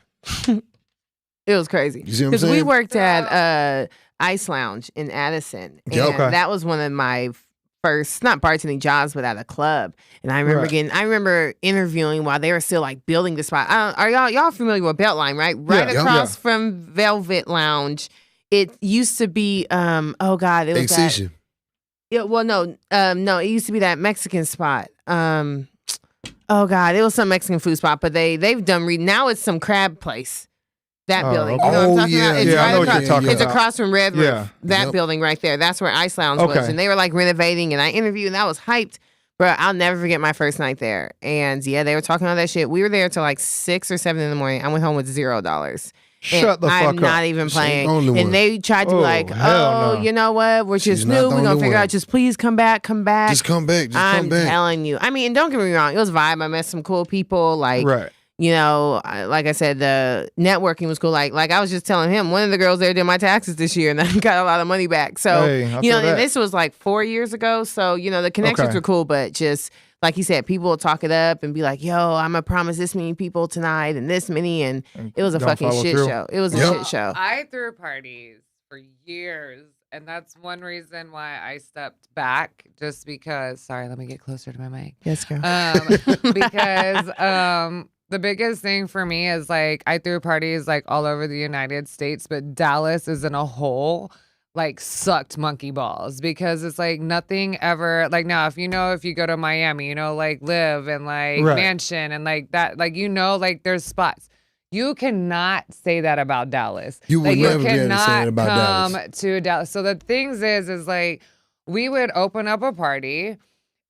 It was crazy. You see what I'm Because we saying? worked at Ice Lounge in Addison. And Yeah, okay. that was one of my first, not bartending jobs, but at a club. And I remember Right. I remember interviewing while they were still like building the spot. Are y'all familiar with Beltline, right? Right Yeah. across from Velvet Lounge. It used to be, oh God, it was that. Excision. Yeah, well, no, it used to be that Mexican spot. Oh God, it was some Mexican food spot, but they've done now it's some crab place. That Oh, building, okay. you know what I'm Oh, talking yeah, about? It's yeah, I right know what across, you're talking it's about. across from Red Roof. Yeah. That Yep. building right there. That's where Ice Lounge was, Okay. and they were like renovating. And I interviewed, and I was hyped. Bro, I'll never forget my first night there. And yeah, they were talking all that shit. We were there till like 6 or 7 in the morning. I went home with $0. Shut the fuck I'm up. not even She ain't playing. the only one. And they tried to be Oh, like, hell no. you know what? We're She's just not new. the We're gonna only figure one. out. Just please come back. Come back. Just come back. Just I'm come back. telling you. I mean, don't get me wrong. It was a vibe. I met some cool people. Like, Right. you know, like I said, the networking was cool. Like I was just telling him, one of the girls there did my taxes this year, and I got a lot of money back. So Hey, I you know, feel that. and this was like 4 years ago. So you know, the connections Okay. were cool, but just like he said, people will talk it up and be like, "Yo, I'm gonna promise this many people tonight and this many," and it was a Don't fucking follow shit through. show. It was a Yep. shit show. I threw parties for years, and that's one reason why I stepped back. Just because, sorry, let me get closer to my mic. Yes, girl. Because the biggest thing for me is like I threw parties like all over the United States, but Dallas is in a whole like sucked monkey balls because it's like nothing ever like now if you go to Miami, you know, like Live and like Right. Mansion and like that, like you know, like there's spots. You cannot say that about Dallas. You would like, never be able to say cannot that about come Dallas. to Dallas. So the things is like we would open up a party.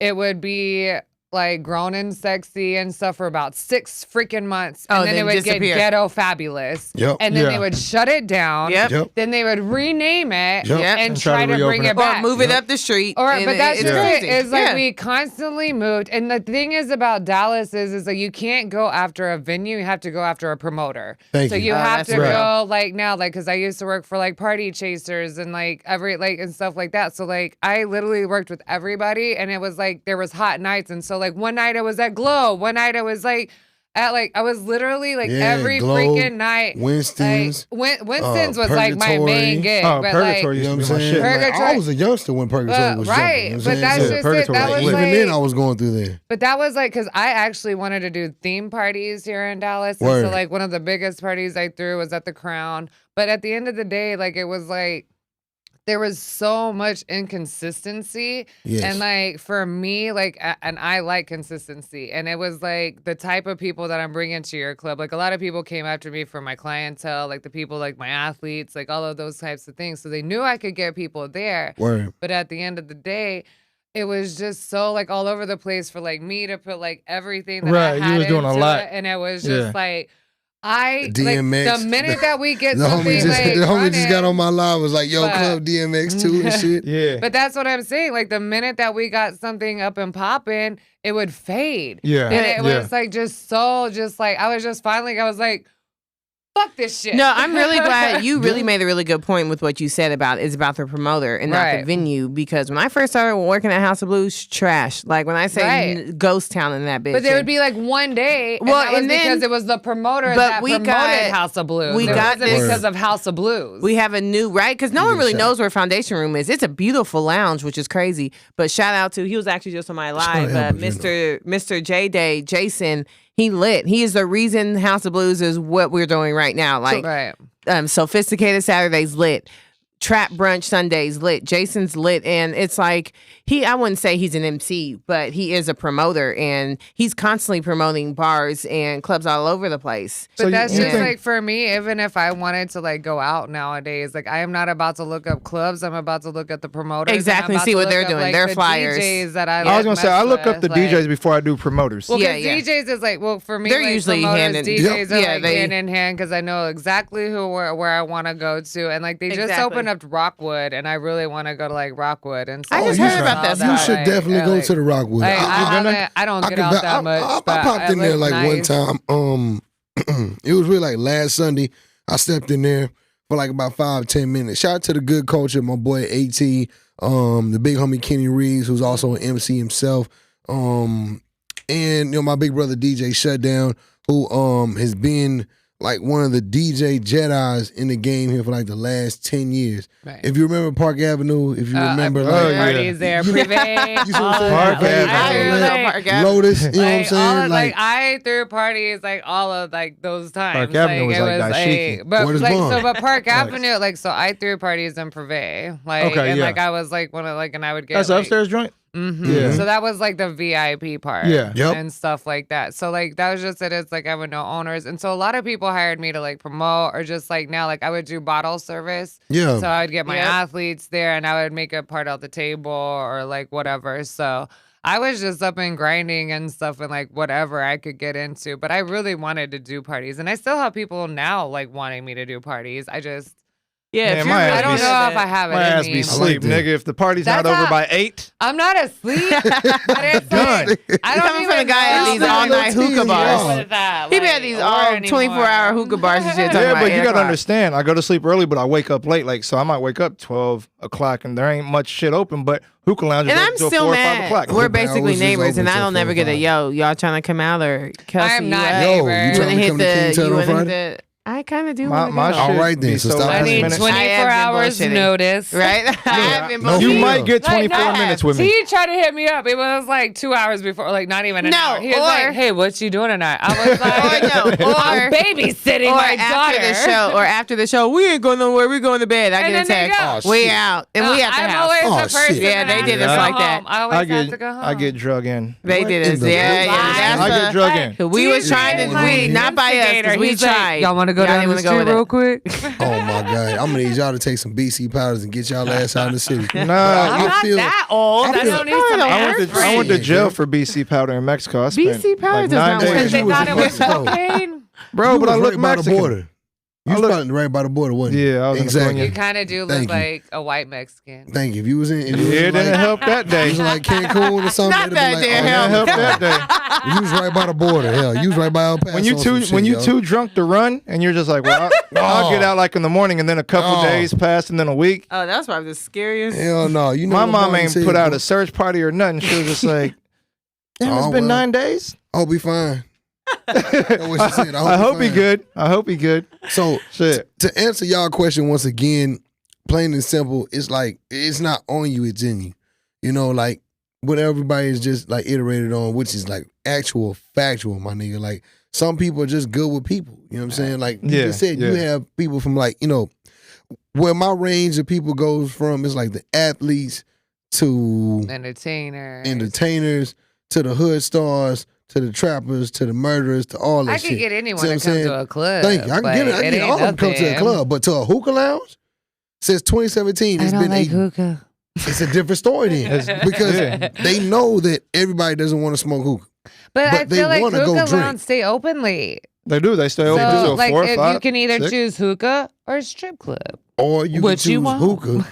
It would be like grown and sexy and stuff for about 6 freaking months. And Oh, then it then would disappear. get ghetto fabulous. Yep. And then Yeah. they would shut it down. Yep. Yep. Then they would rename it Yep. Yep. and And try try to to bring reopen it it. back. Or move it up the street. Or, and but that's it's just crazy. it. It's like Yeah. we constantly moved. And the thing is about Dallas is like you can't go after a venue. You have to go after a promoter. Thank so you. you Oh, have that's to real. go like now, like, cause I used to work for like Party Chasers and like and stuff like that. So like I literally worked with everybody and it was like there was hot nights. And so like one night I was at Glow. One night I was like at like, I was literally like Yeah, every Glow, freaking night. Winston's. Like, Winston's was like my Purgatory. main gig. Oh, but Purgatory You know what I'm used to be my saying? shit. Like, I Purgatory. was a youngster when Purgatory was right. jumping. You know what But I'm that's saying? just it. Purgatory That was was lit. like, Even then, I was going through there. but that was like, because I actually wanted to do theme parties here in Dallas. And Word. so, like, one of the biggest parties I threw was at the Crown. But at the end of the day, like, it was like, there was so much inconsistency. Yes. And, like, for me, like, and I like consistency. And it was like the type of people that I'm bringing to your club. Like, a lot of people came after me for my clientele, like the people, like my athletes, like all of those types of things. So they knew I could get people there. Word. But at the end of the day, it was just so like all over the place for like me to put like everything that Right, I you had was doing a into lot. it, and it was just Yeah. like I DMX. like the minute that we get The something homie just, like the homie just got running- on my live was like, yo, But- Club DMX too and shit. Yeah. But that's what I'm saying. Like the minute that we got something up and popping, it would fade. Yeah. And it Yeah. was like just so just like I was just finally I was like, fuck this shit. No, I'm really glad you really made a really good point with what you said about it's about the promoter and not the Right. venue. Because when I first started working at House of Blues, trash. Like when I say Right. ghost town in that bitch. But there and- would be like one day, Well, and that was and then- because it was the promoter but that we promoted got- House of Blues. we It got wasn't this- because of House of Blues. we have a new right because no one get really shot. knows where Foundation Room is. It's a beautiful lounge, which is crazy. But shout out to he was actually just on my live, out to him, Mr. J Day Jason. He lit. He is the reason House of Blues is what we're doing right now. Like right. Sophisticated Saturdays lit. Trap Brunch Sundays lit. Jason's lit. And it's like, I wouldn't say he's an MC, but he is a promoter and he's constantly promoting bars and clubs all over the place. But So that's you just think- like for me, even if I wanted to like go out nowadays, like I am not about to look up clubs. I'm about to look at the promoters. and I'm Exactly, about see to what look they're up, doing, like, their the flyers. DJs that I, I was like, gonna say I mess look up the with, like- DJs before I do promoters. Well, Yeah, because yeah. DJs is like, well, for me, They're like, usually promoters, hand in- DJs are Yeah, like they- hand in hand because I know exactly where I want to go to, and like they just Exactly. opened up Rockwood, and I really want to go to like Rockwood, and I so just you heard should- about that. You spot. should definitely go to the Rockwood. Like, I I don't I get could out ba- that much. I but popped in it there looked like one nice. time. It was really like last Sunday. I stepped in there for like about 5-10 minutes. Shout out to the good culture, my boy AT, the big homie Kenny Reeves, who's also an MC himself, and my big brother DJ Shutdown, who has been like one of the DJ Jedis in the game here for like the last 10 years. Right. If you remember Park Avenue, if you remember oh, like yeah. parties there, You- Privé, you see what I'm all of saying? that. Park Like, Avenue. I I feel love like- Park Avenue. Lotus, you know what I'm like, saying? all of, like I threw parties like all of like those times. Park Avenue was it like dashiki. but What is like bomb? so, but Park Avenue, like so, I threw parties in Privé, like Okay, and yeah. like I was like one of like, and I would get That's like, upstairs joint. Yeah. So that was like the VIP part. Yeah. Yep. And stuff like that. So like that was just it. It's like I would know owners. And so a lot of people hired me to like promote or just like now like I would do bottle service. Yeah. So I would get my Yep. athletes there and I would make a part of the table or like whatever. So I was just up and grinding and stuff and like whatever I could get into. But I really wanted to do parties. And I still have people now like wanting me to do parties. I just, Yeah, Man, if my you're ass really I don't be- know good if I at- have it My in ass me. be sleep, that. nigga. If the party's That's not over not- by 8, I'm not asleep. But it's Done. like, I don't Coming even from the guy at know these if I all-night no hookah teas, bars. y'all. with that, He be at like, these or all anymore. 24-hour hookah bars and shit. talking yeah, about but you 8 gotta o'clock. understand. I go to sleep early, but I wake up late. Like, so I might wake up 12 o'clock, and there ain't much shit open. But hookah lounge is And open I'm till still 4 or 5 mad. o'clock. We're Hookah basically hours is neighbors, and open I till don't never get a 4 or 5. y'all trying to come out or Kelsey. I am not you neighbors. Yo, you wanna trying to hit come to King the? Tut You on wanna hit Friday? the? I kind of do. My, wanna my go. All shit right then, be so so stop I last need minutes. 24 I have been hours bullshitting. notice. Right? I have been No, You bullshitting. might get 24 Like, no. minutes with me. He tried to hit me up. It was like 2 hours before, like not even an No, hour. He was or- like, "Hey, what you doing tonight?" I was like, Or "I'm babysitting or my after daughter." the show, or after the show, we ain't going nowhere. We going to bed. I And get a then they text. go. Oh, we shit. out, and we at the I'm house. always Oh, the person. shit. Yeah, that they has did to us go like home. that. I always I have to get go home. I get drug in. They What did in us. the Yeah, world? yeah. I get That's drug in. the. We was Jesus. trying to. Like, Not by us. 'Cause we He's like, tried. y'all want to go Y'all down didn't the wanna street go real quick? Oh my God, I'm gonna need y'all to take some BC powders and get y'all ass out of the city. Nah, I'm I not feel- that old. I I feel- don't need some I went to aspirin. jail for BC powder in Mexico. I spent BC powder like does 9 not days. work. Because they You was thought in it was Mexico. cocaine. Bro, You but I was look right by the Mexican. border. You was probably right by the border, wasn't you? Yeah, I was in Exactly. You kind of do look Thank you. like a white Mexican. Thank you. If you was in, if you was Yeah, in it didn't like, help that day. you was in like Cancun or something. Not it'd be that like, didn't oh, It didn't help that day. You was right by the border. Hell, you was right by El Paso. When you or some too shit, yo. too drunk to run, and you're just like, well, I'll get out like in the morning, and then a couple Oh. days pass, and then a week. Oh, that's probably the scariest. Hell no. You know My what mom Martin ain't said, put out bro? a search party or nothing. She was just like, damn, it's Oh, been well. 9 days. I'll be fine. That's what she said. I hope he fine. good. I hope he good. So Shit. to answer y'all question once again, plain and simple, it's like it's not on you, it's in you. You know, like what everybody is just like iterated on, which is like actual factual, my nigga. Like some people are just good with people. You know what I'm saying? Like you Yeah, just said, you yeah. have people from like, you know, where my range of people goes from is like the athletes to Entertainer. entertainers to the hood stars to the trappers to the murderers to all that I shit. could get anyone See what to I'm come saying? to a club. Thank you. I can get it. I can get all of them come to a club, but to a hookah lounge since 2017, I it's don't been like a, hookah. it's a different story then because Yeah. they know that everybody doesn't want to smoke hookah. But I But they feel like wanna go hookah drink. lounge stay open late. They do. They stay open So, till like, 4 or if 5. you can either 6. choose hookah or strip club. Or you What can you choose want? hookah,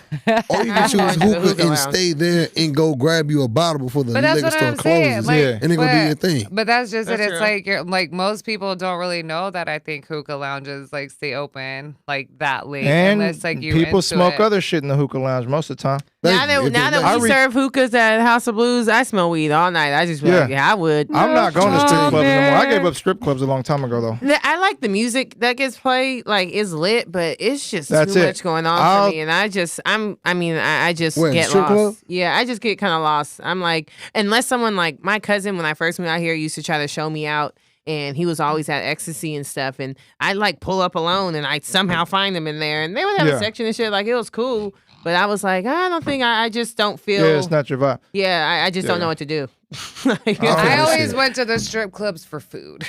or you can I'm choose going to the hookah hookah and lounge. stay there and go grab you a bottle before the But that's liquor what store I'm saying. closes, Like, Yeah. and it gonna be your thing. But that's just That's it. It's true. like you're like most people don't really know that I think hookah lounges like stay open like that late And unless like you people into smoke it. other shit in the hookah lounge most of the time. Thank Now you. that If it- now that we I re- serve hookahs at House of Blues, I smell weed all night. I just be like, Yeah. yeah, I would. I'm not going to strip Oh, clubs anymore. I man. gave up strip clubs a long time ago, though. I like the music that gets played, like it's lit, but it's just That's too it. much going on I'll- for me, and I just Where, get strip lost. club? Yeah, I just get kind of lost. I'm like, unless someone like my cousin when I first moved out here used to try to show me out, and he was always at ecstasy and stuff, and I'd like pull up alone, and I'd somehow find them in there, and they would have Yeah. a section and shit, like it was cool. But I was like, I don't think I just don't feel. Yeah, it's not your vibe. I just don't Yeah. know what to do. Like, Oh, I that's always it. went to the strip clubs for food.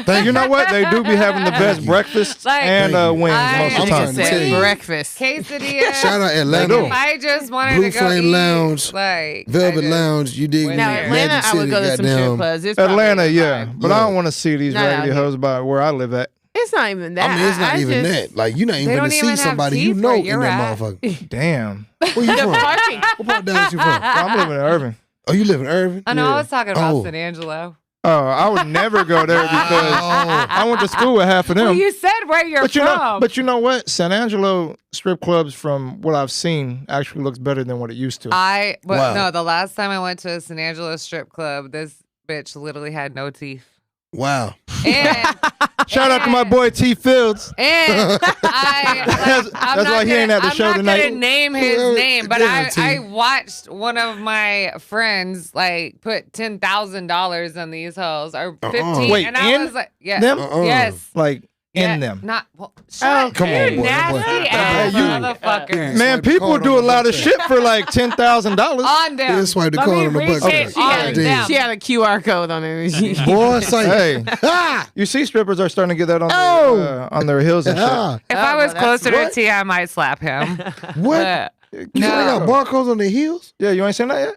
You know what? They do be having the best breakfasts Like, and Thank you. wings I- most of I'm the trying time. to tell said you. breakfast. Quesadilla. Shout out They Atlanta, do. If I just wanted Blue to go Flame eat, Lounge, like Velvet I just- Lounge. You dig me? Now, Now Magic Atlanta, I would go to some strip goddamn- clubs. It's probably Atlanta, a yeah. vibe. But I don't want to see these Not out raggedy here. hoes by where I live at. It's not even that. I mean, it's not even just, that. Like, you're not even They going don't to even see have somebody teeth you know where in you're that at. motherfucker. Damn. Where you The from? parking. What part of Dallas you from? I'm living in Irving. Oh, you live in Irving? I know. Yeah. I was talking about Oh. San Angelo. Oh, I would never go there because Oh. I went to school with half of them. Well, you said where you're But from. you know what? San Angelo strip clubs, from what I've seen, actually looks better than what it used to. Wow. No, the last time I went to a San Angelo strip club, this bitch literally had no teeth. Wow. And Shout out to my boy T Fields. And That's why he ain't at the show I'm not tonight. gonna name his Well, name, but yeah, I T. watched one of my friends like put $10,000 on these hoes or 15, Wait, and I in was like, yeah, them? yes, Like yeah, in them. Not well, shut come on, you boy. nasty Boy. ass You- motherfucker. Man, Swipe the people card do on a lot the of shit for like $10,000. On them. Just swipe the Let card me on the read bucket. it Okay. on Damn. them. She had a QR code on her. Boy, it's like, Hey, ah! you see, strippers are starting to get that on their heels and shit. Ah! If Oh, I was well, that's- closer to what? T, I might slap him. What? But You say they got barcodes on their heels? Yeah, you ain't seen that yet?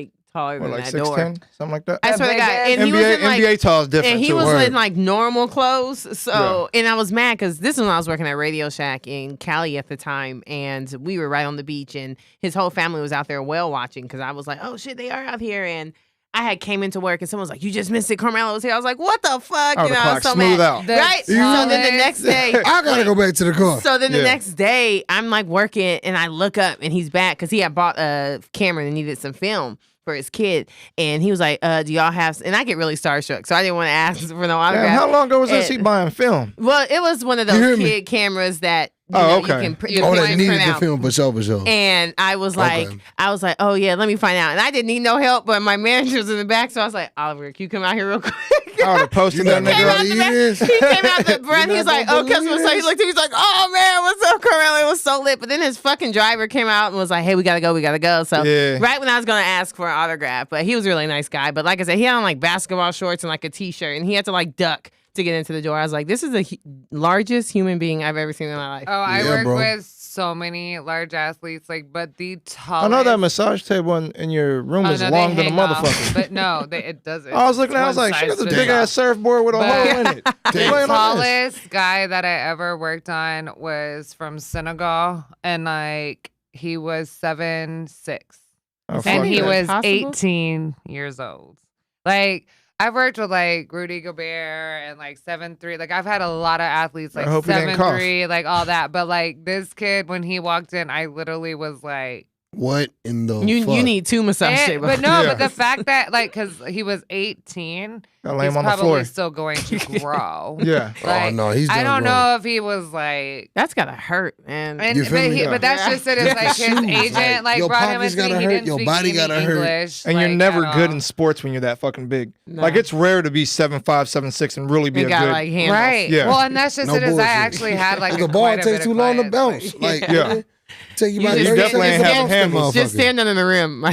like taller What, than like that door. 6'10", something like that. I swear to God. big And he was in like NBA tall is different and he too. was Word. in like normal clothes. So, and I was mad because this was when I was working at Radio Shack in Cali at the time, and we were right on the beach, and his whole family was out there whale watching because I was like, oh shit, they are out here, and I had came into work and someone was like, you just missed it, Carmelo was here. I was like, what the fuck? Oh, You the know, I was clock so smooth mad. out. Right? So then the next day, I gotta go back to the car. so then the Yeah. next day, I'm like working and I look up and he's back because he had bought a camera and needed some film for his kid. And he was like, do y'all have, and I get really starstruck. So I didn't want to ask for no autograph. Damn, how long ago was this? And- He buying film? Well, it was one of You hear those me? kid cameras that you Oh, know, okay. you can print. You Oh, can they needed print the out. film for sure. And I was like, Okay. oh yeah, let me find out. And I didn't need no help, but my manager was in the back, so I was like, Oliver, can you come out here real quick? I would have posted You that not Came gonna out nigga. the believe back. this? He came out the front. You're He's not like, gonna "Oh, customer." believe So he this? looked. He was like, "Oh man, what's up, Carmelo?" It was so lit. But then his fucking driver came out and was like, "Hey, we gotta go." So Yeah. right when I was gonna ask for an autograph, but he was a really nice guy. But like I said, he had on like basketball shorts and like a t-shirt, and he had to like duck to get into the door. I was like, "This is the largest human being I've ever seen in my life." Oh, I Yeah, work bro. with so many large athletes, but the I tallest. know that massage table in your room Oh, is no, they long than a hang off, motherfucker. But no, it doesn't. I was looking at it, I was like, she got the big ass surfboard with a But- hole in it. The Playing on this. tallest guy that I ever worked on was from Senegal, and he was 7'6", Oh, and fuck he that. was Possible? 18 years old. I've worked with Rudy Gobert and 7'3". I've had a lot of athletes I hope he didn't cough. 7'3", all that. But this kid, when he walked in, I literally was like, What in the You fuck? need two massage tables. but no, Yeah. but the fact that because he was 18, Gotta lay he's him on the probably floor. still going to grow. Yeah. Oh no, he's I done don't grown. know if he was That's gotta hurt, man. and You feel me? but that's just it. It's his Shoes, agent like, your brought him pockets into me. gotta He hurt, didn't your speak body any gotta hurt. English, And you're never at good all. in sports when you're that fucking big. No. Like it's rare to be 7'5", 7'6", and really be You a got good. like handles. Right. Yeah. Well, and that's just No it. Is I bullshit. actually had the ball quite a takes bit too of long to clients. bounce. Like, Yeah. take you You about just 30 definitely seconds ain't to have bounce that handles. Just motherfucker. standing in the rim.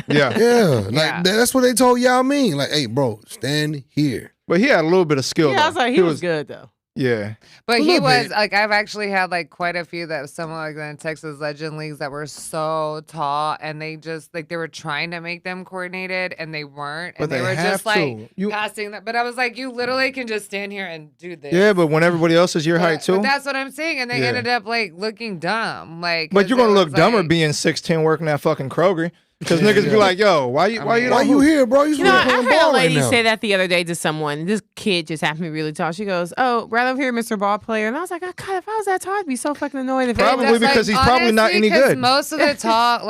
Yeah. Yeah, Yeah. that's what they told Yao Ming. Like, hey, bro, stand here. But he had a little bit of skill. Yeah, I was though. like, he was good though. Yeah. But A he little was bit. I've actually had quite a few that someone like the Texas Legend Leagues that were so tall, and they just they were trying to make them coordinated and they weren't, But and they they were have just to. You- passing that. But I was like, you literally can just stand here and do this. Yeah, but when everybody else is your height too. But that's what I'm saying, and they Yeah. ended up looking dumb. But 'cause you're gonna it look was, dumber like- being 6'10" working at fucking Kroger. Because niggas be Yeah. like, yo, why you Why don't you hoop? here, bro? You know, I playing heard a ball lady right now. say that the other day to someone. This kid just happened to be really tall. She goes, "Oh, right over here, Mr. Ball Player." And I was like, "Oh God, if I was that tall, I'd be so fucking annoyed." If Probably That's, because he's probably not honestly, any 'cause good. Most of the tall,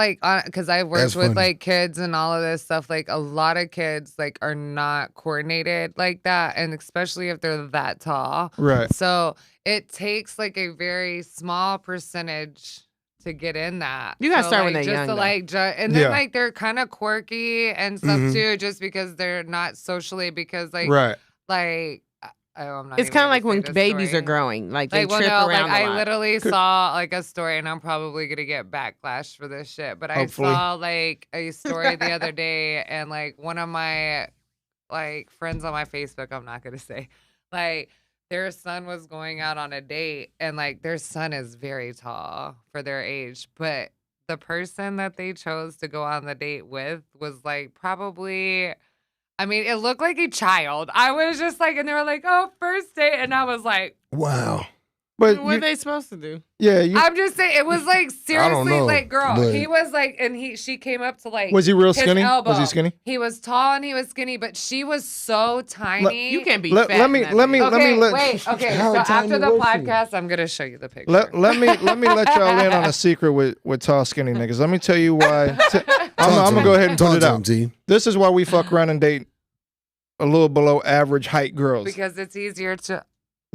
because I That's worked with funny. kids and all of this stuff. A lot of kids are not coordinated like that, and especially if they're that tall. Right. So it takes a very small percentage to get in that. You gotta So, start when they're just young, to though. and then Yeah. they're kind of quirky and stuff Mhm. too, just because they're not socially because Right. I'm not. it's even kind of gonna like when say this babies story. are growing, they Well, trip no, around a I lot. literally saw a story, and I'm probably gonna get backlash for this shit. But Hopefully. I saw a story the other day, and one of my friends on my Facebook, I'm not gonna say, their son was going out on a date, and their son is very tall for their age, but the person that they chose to go on the date with was probably. I mean, it looked like a child. I was just and they were like, "Oh, first date," and I was like, Wow. But What are you, they supposed to do? yeah, you, I'm just saying, it was seriously, know, girl, but- he was and she came up to was he real his skinny? elbow. Was he skinny? He was tall and he was skinny, but she was so tiny. You can't be Let- fat. let in me- that let me- big. Okay, let- wait. Okay, How so tiny after the was she? podcast, I'm gonna show you the picture. Let me let y'all in on a secret with tall skinny niggas. Let me tell you why. I'm gonna go ahead and Talk put it to him, out. T. This is why we fuck around and date a little below average height girls. because it's easier to.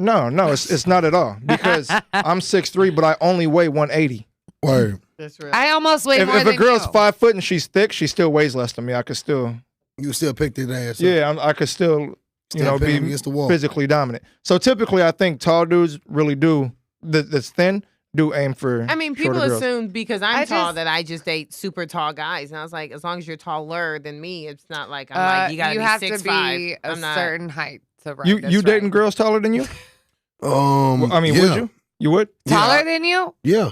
No, it's not at all. Because I'm 6'3", but I only weigh 180. Word. That's real. I almost weigh more If a than girl's you. 5 foot and she's thick, she still weighs less than me. I could still, You still picked his ass up. yeah, I could still, Still pin be him against the wall. physically dominant. So typically, I think tall dudes really do that's thin do aim for. I mean, people shorter girls. assume because I'm I tall just- that I just date super tall guys, and I was like, as long as you're taller than me, it's not like I'm you gotta be have 6'5". to be a I'm not. certain height to ride You this you ride. dating girls taller than you? I mean, yeah. would you? You would? taller Yeah. than you? Yeah.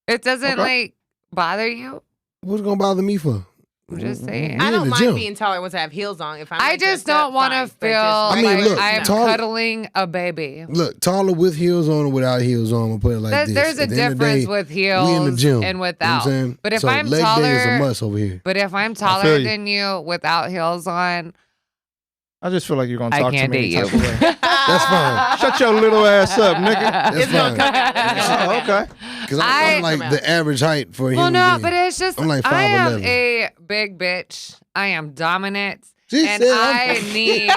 It doesn't Okay. bother you? What's gonna bother me for? I'm just saying. I in don't the mind gym. being taller once I have heels on. If I'm I like, just dressed up, don't want to fine, but feel just I mean, like look, I'm tall- cuddling a baby. Look, taller with heels on or without heels on. I'll put it like this. There's a At the end of the difference day, with we in the heels gym. and You know without. what I'm saying? But if So I'm leg day is a taller, must over here. but if I'm feel taller you. than you without heels on, I just feel like you're gonna I talk to can't me. date any you. type of way. That's fine. Shut your little ass up, nigga. That's It's gonna fine. come out. It's gonna come Oh, out. okay. Because I- I'm like the average height for a Well, human no, being. but it's just I'm like I am 5'11". a big bitch. I am dominant, She and said I I'm- need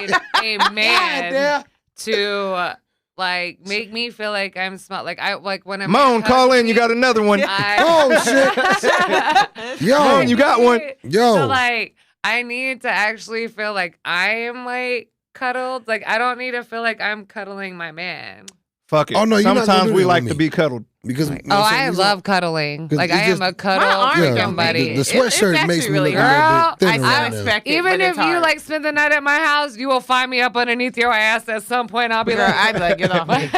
a man damn. to like make me feel like I'm smart. Like when I'm Moan, call in. You got another one. Oh, shit. Yo, Moan, you got one. Yo. So like I need to actually feel like I am like cuddled. Like I don't need to feel like I'm cuddling my man. Fuck it. Oh, no, you're not gonna Sometimes do we that like with to me. be cuddled. Because Oh, I love cuddling. 'Cause Like it's I am just- a cuddle My arm Yeah, somebody. the sweatshirt It's makes actually me really look a little hard. bit Girl, thinner I right now. expect it, Even but if it's you hard. like spend the night at my house, you will find me up underneath your ass at some point. I'll be Girl, like, I'd be like, get off me.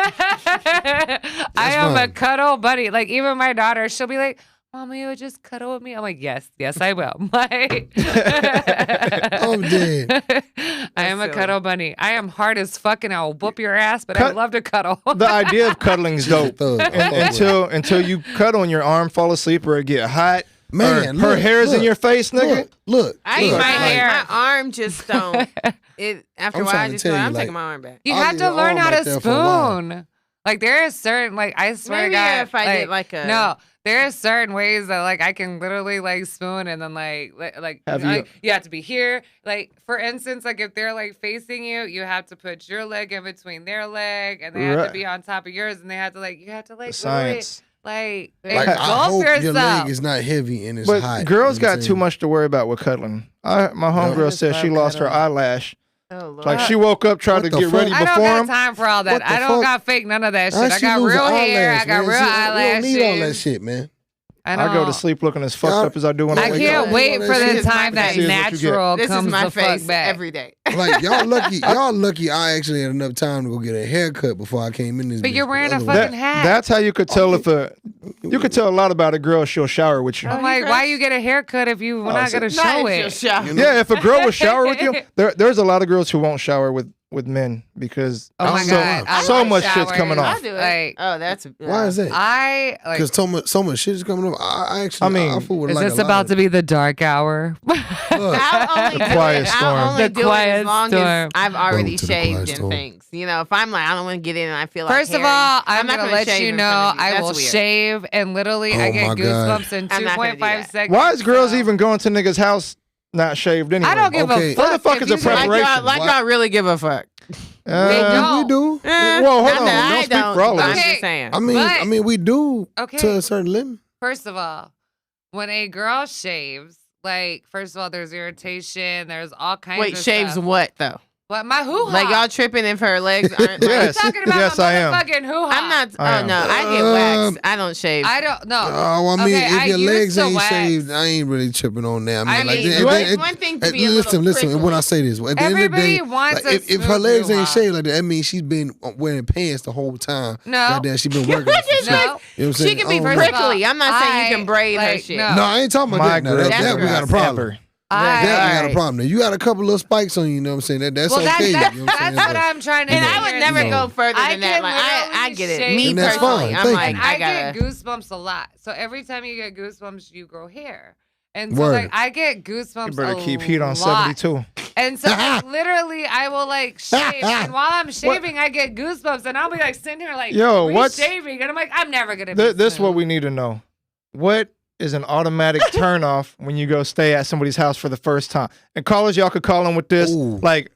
I am a fine. cuddle buddy. Like even my daughter, she'll be like, Mama, you would just cuddle with me. I'm like, yes, I will. Like, I'm dead. I am a silly. cuddle bunny. I am hard as fuck and I will whoop your ass, but I Cut- love to cuddle. The idea of cuddling is dope. Thug. I fuck with it. until you cuddle and your arm fall asleep or it get hot. Man, or her look, hair's in look, your face, nigga. Look. I Look, my like- hair. My arm just don't. It after a I'm while, I trying to just tell feel you, I'm like, taking my arm back. You I'll have leave to your learn arm how right to there for a while. spoon. Like there is certain, like I swear Maybe to God, if I did like a- no, there are certain ways that like I can literally like spoon and then like Have you- like, you have to be here. Like for instance, like if they're like facing you, you have to put your leg in between their leg, and they have Right. to be on top of yours, and they have to like you have to like The literally, science. like Like, I engulf hope your yourself. leg is not heavy and it's But hot. girls You know what got I'm too saying? much to worry about with cuddling. My homegirl just said she love lost her cuddling. eyelash. Oh Lord. Like she woke up, tried What to the get fuck? ready I don't before got him. time for all that. What the I don't fuck? got fake none of that shit. How I she got lose real an hair. eyelash, I got man? real See, eyelashes. We don't need all that shit, man. I I go to don't- sleep looking as fucked Y'all- up as I do when I I wake can't up. wait All for that the shit. time that This is what you get. natural This comes is my the face fuck back. every day. Like y'all lucky. I actually had enough time to go get a haircut before I came in this. But bitch. you're wearing a Otherwise- fucking hat. That's how you could tell if you could tell a lot about a girl. She'll shower with you. I'm like, why you get a haircut if you we're not so- gonna Not show if you'll it? shower. You know? Yeah, if a girl would shower with you, there's a lot of girls who won't shower with men because Oh my So- god, I so love much shit's coming showers. off. I do it. Like, Oh, that's Why is that? I like. Because so much shit is coming up. I actually, I mean, I fool with Is like this a lot about of- to be the dark hour? Look, I'll only The do quiet it. storm. I'll only The do it quiet as long storm. as I've already Welcome to the quiet shaved and storm. things. You know, if I'm like, I don't want to get in and I feel like First of hairy, all, I'm not gonna let shave you in know front of you. I That's will weird. shave and literally I Oh get my God. goosebumps in I'm not gonna do 2.5 that. seconds. why is girls so- even going to niggas' house not shaved anyway? I don't give Okay. a fuck. What the fuck if is a you say- preparation? Like Why- y'all really give a fuck. don't. we do. Well, hold Not on. that Don't I speak don't, for all of but us. I'm Okay. just saying. I mean, we do Okay. to a certain limit. First of all, when a girl shaves, like first of all, there's irritation. There's all kinds. Wait, of shaves stuff. what though? What my hoo ha? Like y'all tripping if her legs aren't. Yes. I'm talking about Yes, my I am. motherfucking hoo ha. I'm not. I Oh am. no, I get waxed. I don't shave. I don't know. Oh, I mean, Okay, I if your used legs to ain't wax. shaved, I ain't really tripping on that. I I mean, like, mean, it's one thing to be a listen, little listen. When I say this, at the end of the Everybody day, wants like, a if her smooth legs ain't hoo-ha. shaved like that, that means she's been wearing pants the whole time. No. Goddamn, she been working. on some shit. No. You know what I'm She saying? can be I don't know. First of all, prickly. I'm not saying you can braid her like, shit. no. No, I ain't talking about My that. No, girl that we got a problem. ever. I, That we got a Alright. problem. Now, you got a couple little spikes on you. You know what I'm saying? That's well, okay. that's you know what I'm what saying? I'm trying to. And do I would here. never No. go further I than that. can Like I literally get it. shave Me And that's personally, fine. I'm Thank like you. I I get gotta. goosebumps a lot. So every time you get goosebumps, you grow hair. And so Word. like I get goosebumps. You better a keep heat on lot. 72. And so like, literally I will like shave. And while I'm shaving, I get goosebumps. And I'll be like sitting here like, Yo, we what's- shaving? And I'm like, I'm never gonna be This is what smooth. we need to know. What is an automatic turnoff when you go stay at somebody's house for the first time? And callers, y'all could call in with this. Ooh. Like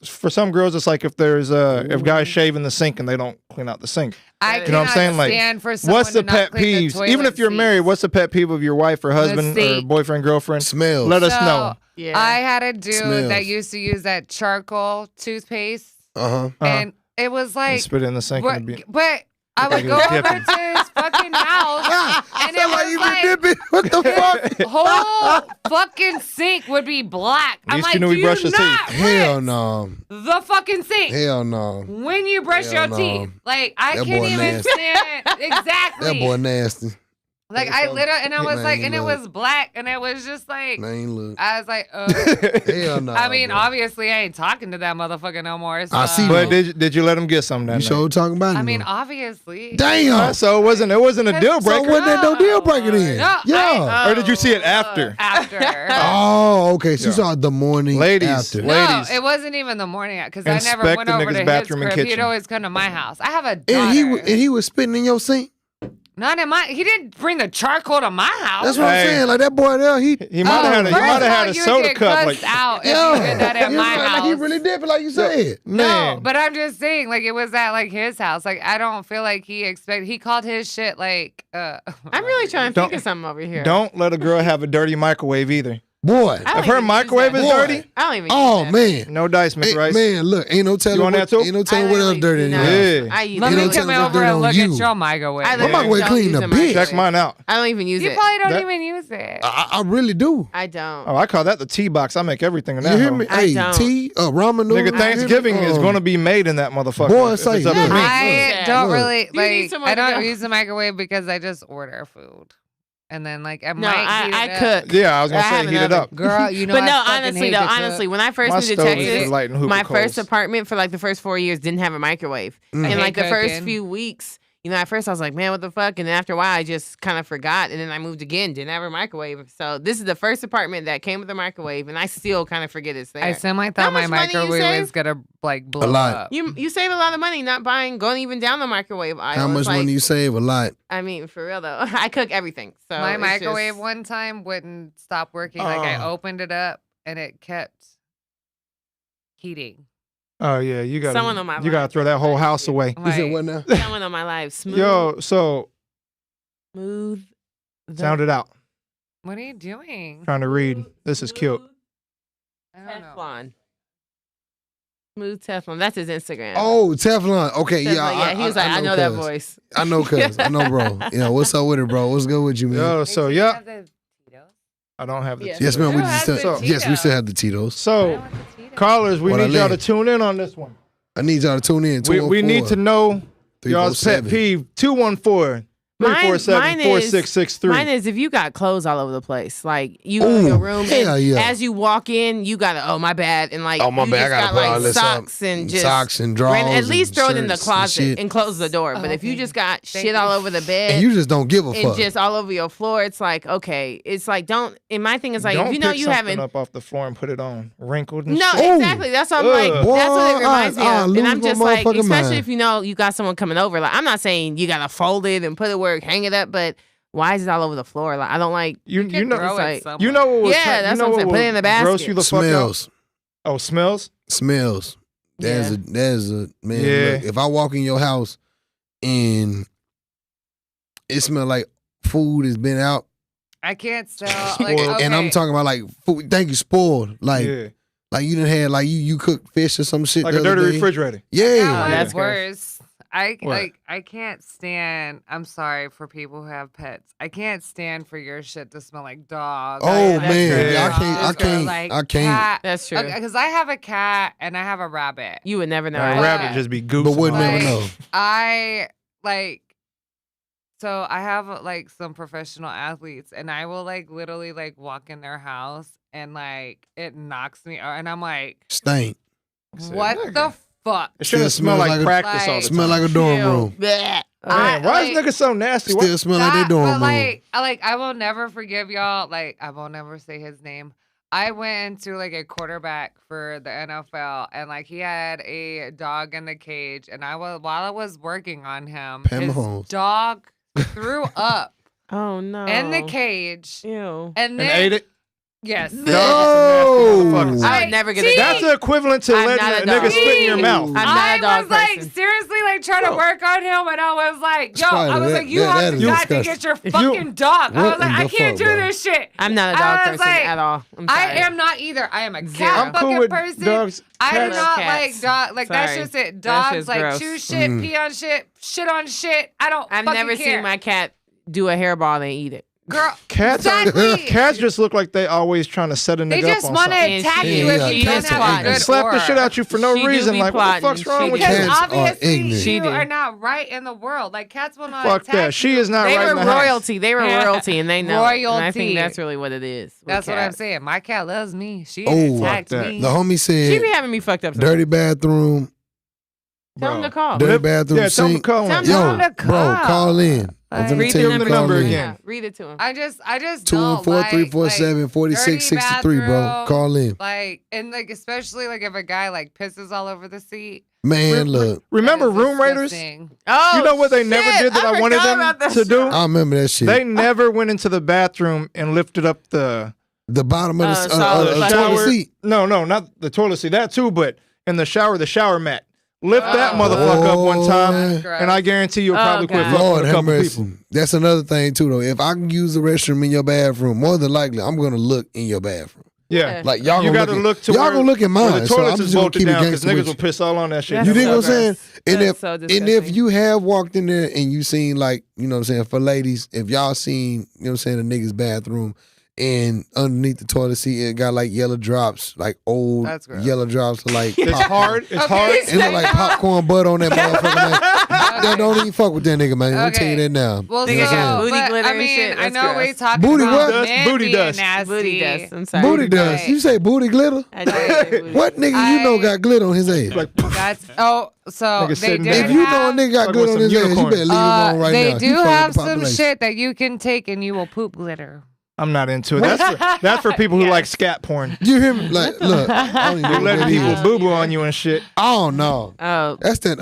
for some girls, it's like if there's if guys shave in the sink and they don't clean out the sink. I You know what I'm cannot saying? Like, stand for someone what's the to not pet clean the peeves? Even if toilet you're married, seats. what's the pet peeve of your wife or husband or seat. boyfriend, girlfriend? Smells. Let us So, know. Yeah. I had a dude Smells. that used to use that charcoal toothpaste, Uh-huh. and it was And like, spit it in the sink. but, And be, but I Like would it go was over dipping. to his fucking house, and it Why you was been like dipping? What the fuck? whole fucking sink would be black. I'm least like, you knew do he brushed you his not teeth. Hell rinse no. the fucking sink Hell no. when you brush Hell your no. teeth? Like I That can't boy even nasty. stand exactly. That boy nasty. Like I literally, and I was Man, like, and it look. was black, and it was just like, Man, look. I was like, Hell no. I mean, bro. obviously, I ain't talking to that motherfucker no more. So. I see But did you let him get something that You night? sure talking about it? I mean, though. obviously. Damn. So it wasn't a deal So breaker. wasn't that no deal breaker then? No, Yeah. Or did you see it after? After. Oh, okay. So Yeah. you saw it the morning Ladies, after. la- No, ladies. it wasn't even the morning because I never Inspect went the over nigga's to his bathroom and crib. He'd kitchen. always come to my house. I have a daughter. and he was spitting in your sink. Not in my. He didn't bring the charcoal to my house. That's what Hey. I'm saying. Like that boy there, He might have First had of all, a you soda get cup. cussed Like, out if you did that at You my know, house. like he really did, but like you said. man. No, but I'm just saying, like it was at like his house. Like I don't feel like he called his shit like. I'm really trying to Don't- think of something over here. Don't let a girl have a dirty microwave either. Boy. I don't If her even use microwave that. is Boy. dirty, I don't even. Oh use that. man. no dice, Miss Hey, Rice. man, look, ain't no telling You want what, that too? ain't no I telling what else literally dirty do in not. your Yeah. I use Let You me don't it. tell come me what's over dirty and on look you. at your microwave. I My literally microwave don't clean use the the bitch. microwave. Check mine out. I don't even use You it. probably don't That- even use it. I really do. I don't. Oh, I call that the tea box. I make everything in You that. hear hoe. me? I Hey, don't. tea, ramen noodles. Nigga, Thanksgiving is going to be made in that motherfucker. Boy, if say it's up to look. me. I Look. don't Look. really You need like. somewhere I to don't go. use the microwave because I just order food, and then like I No, might heat I it up. cook. Yeah, I was going to I say have heat it another. up. Girl, you know. But I no, fucking honestly hate though, to cook. honestly, when I first My moved to stove is Texas, for lighting hookah my first coals. apartment for like the first 4 years didn't have a microwave. Mm. And I like hate the first cooking. few weeks, you know, at first I was like, man, what the fuck? And then after a while, I just kind of forgot. And then I moved again, didn't have a microwave. So this is the first apartment that came with a microwave, and I still kind of forget it's there. I semi How thought my much money you microwave save? was gonna like blow lot. up. You save a lot of money not going even down the microwave aisle. How It's much like, money you save? A lot. I mean, for real though, I cook everything. So My it's microwave just- one time wouldn't stop working. Like I opened it up and it kept heating. Oh, yeah. You got Someone on my to live throw that whole right house here. away. You said Like, what now? Someone on my live, smooth, Yo, so smooth. the- sound it out. what are you doing? Trying to read. This is cute. I don't know. Teflon. Smooth Teflon. That's his Instagram. Oh, Teflon. Okay, Teflon, yeah. he was like, I know that cuz. voice. I know, cuz. I know, bro. Yeah, what's up with it, bro? What's good with you, man? Yo, Wait, so do you yeah, have the Tito's? I don't have the Yeah. tea. Yes, ma'am. We Who has still, the yes, we Tito's? still have the Tito's. I So, don't want the Tito's. callers, we What I need y'all to live. tune in on this one. I need y'all to tune in. We need to know y'all's pet 347. peeve. 214 347 4663. Mine is if you got clothes all over the place, like you in Ooh, your room, hell and yeah. as you walk in, you gotta, oh my bad, and like Oh, my you bad. I just gotta got put all like this socks up. and just Socks and drawers. at least and throw it in the shirts closet shit. and close the door. But if you Okay. just got Thank shit you. all over the bed And you just don't give a and fuck. just all over your floor, it's like okay, it's like don't. And my thing is like Don't if you know pick you something haven't. up off the floor and put it on wrinkled and No, shit. exactly. That's what I'm like. Ugh. That's what it Boy, reminds me I of. lose And I'm my just like, motherfucking especially mind. if you know you got someone coming over. Like, I'm not saying you gotta fold it and put it where hang it up, but why is it all over the floor? Like, I don't like. You know Throw it's it like- somewhere. you know what was Yeah, that's what I'm saying. Put it in the gross basket. you the fuck out? Smells. Oh, smells? Smells. There's Yeah. a man. Yeah. Look, if I walk in your house and it smells like food has been out, I can't sell. Like, Spoiled. okay. and I'm talking about like food. Thank you, spoiled. Like Yeah. you didn't have like you cooked fish or some shit. Like the a other dirty day. refrigerator. Yeah. That that's one's gross. worse. I What? like. I can't stand. I'm sorry for people who have pets. I can't stand for your shit to smell like dog. Oh that's man, gross. I can't. I Dogs or, can't. like, I can't. cat. That's true. Because I have a cat and I have a rabbit. You would never know. That I- rabbit just be goose. But would all never over. know. I like. So I have like some professional athletes, and I will like literally like walk in their house, and like it knocks me out, and I'm like, Stank. said, what "Nigga." the fuck? It shouldn't Still smell smells like like a- practice all the Smell time. like a dorm Ew. room. Blech. Man, why is like- niggas so nasty? What- Still smell like they dorm but room. like I will never forgive y'all. Like I will never say his name. I went into like a quarterback for the NFL, and like he had a dog in the cage, and while I was working on him, Pam his Mahomes. dog threw up Oh no. in the cage, Ew. and then and ate it? yes, Dogs are some nasty motherfuckers. I would never get a See? dog. That's the equivalent to I'm letting not a a dog. nigga spit in your See? mouth. I'm not a dog was like person. seriously like trying to Bro. work on him, and I was like, yo, Spider, I was that- like, you that- have that to is got to disgusting. get your If you- fucking dog. I What was like, in I the can't fuck, do bro? this shit. I'm not a I dog was person like, at all. I'm I sorry. am not either. I am a Zero. cat I'm cool fucking with person. dogs. I do cats. not Cats. like dog. Like that's Sorry. just it. That Dogs shit's like gross. chew shit, pee on shit, shit on shit. I don't. I've fucking never care. seen my cat do a hairball and eat it. Girl, Cats exactly. cats just look like they always trying to set a nigga They up just on want to something. attack And you she- if you yeah, don't cats have are a good Slap the aura. shit out you for no She do reason. be Like, what the fuck's plotting. wrong with She you? do. Because Cats are obviously ignorant. She you do. are not right in the world. Like cats will not Fuck attack that. She you. is not They right were in the house. royalty. They were Yeah. royalty, and they know it. And I think Royalty. that's really what it is. with That's what I'm cats. saying. My cat loves me. She Oh, attacked fuck that. me. The homie She said, be having me fucked up. dirty bathroom, Tell them to call. dirty bathroom Yeah, tell them to sink. call Tell in. them Yo, to call. bro, call in. I'm Like, gonna Read tell the you to number. call Number in. again. Yeah, read it to him. I just 214-347-4663, bro. bathroom, Call in. Like, and like, especially like if a guy like pisses all over the seat. Man, look, Remember that is Room Raiders? disgusting. Oh, You know what they never shit, did that I wanted forgot them about that to do? shit. I remember that shit. They never went into the bathroom and lifted up the The bottom of the solid toilet shower. seat. No, not the toilet seat. That too, but in the shower mat. Lift that motherfucker up one time, Gross. and I guarantee you'll probably quit God. fucking Lord with a have couple mercy. people. That's another thing too, though. If I can use the restroom in your bathroom, more than likely, I'm gonna look in your bathroom. Yeah. Like y'all You gonna got to look, look to y'all where, gonna look at where mine. the So toilets I'm is just gonna bolted keep it down because gangster niggas with will you. piss all on that shit. That's You dig what I'm so saying? gross. And That's if so and if disgusting. you have walked in there and you seen like, you know what I'm saying, for ladies, if y'all seen, you know what I'm saying, a nigga's bathroom and underneath the toilet seat it got like yellow drops, like old That's gross. yellow drops like It's pop- hard. It's hard. It look like popcorn butt on that motherfucker. Man. That don't even fuck with that nigga, man. I'm tell you that now. Well, Nigga so, got booty but, glitter I and mean, shit. I That's know we gross. talking Booty about what? Dust, men booty being dust. nasty. Booty dust. I'm sorry. Booty dust. Right. You say booty glitter? I did say booty. What nigga you know got glitter on his ass? Like, That's so Nigga they sitting did down. if you know a have, nigga got Fuck glitter with on his some ass, you unicorn. better leave him alone right they now. do He fucking have with the some population. shit that you can take and you will poop glitter. I'm not into it. That's for people who Yes. like scat porn. You hear me? Like, look, I don't even know You what letting that people is. boo boo on you and shit. Oh no, Oh, that's that.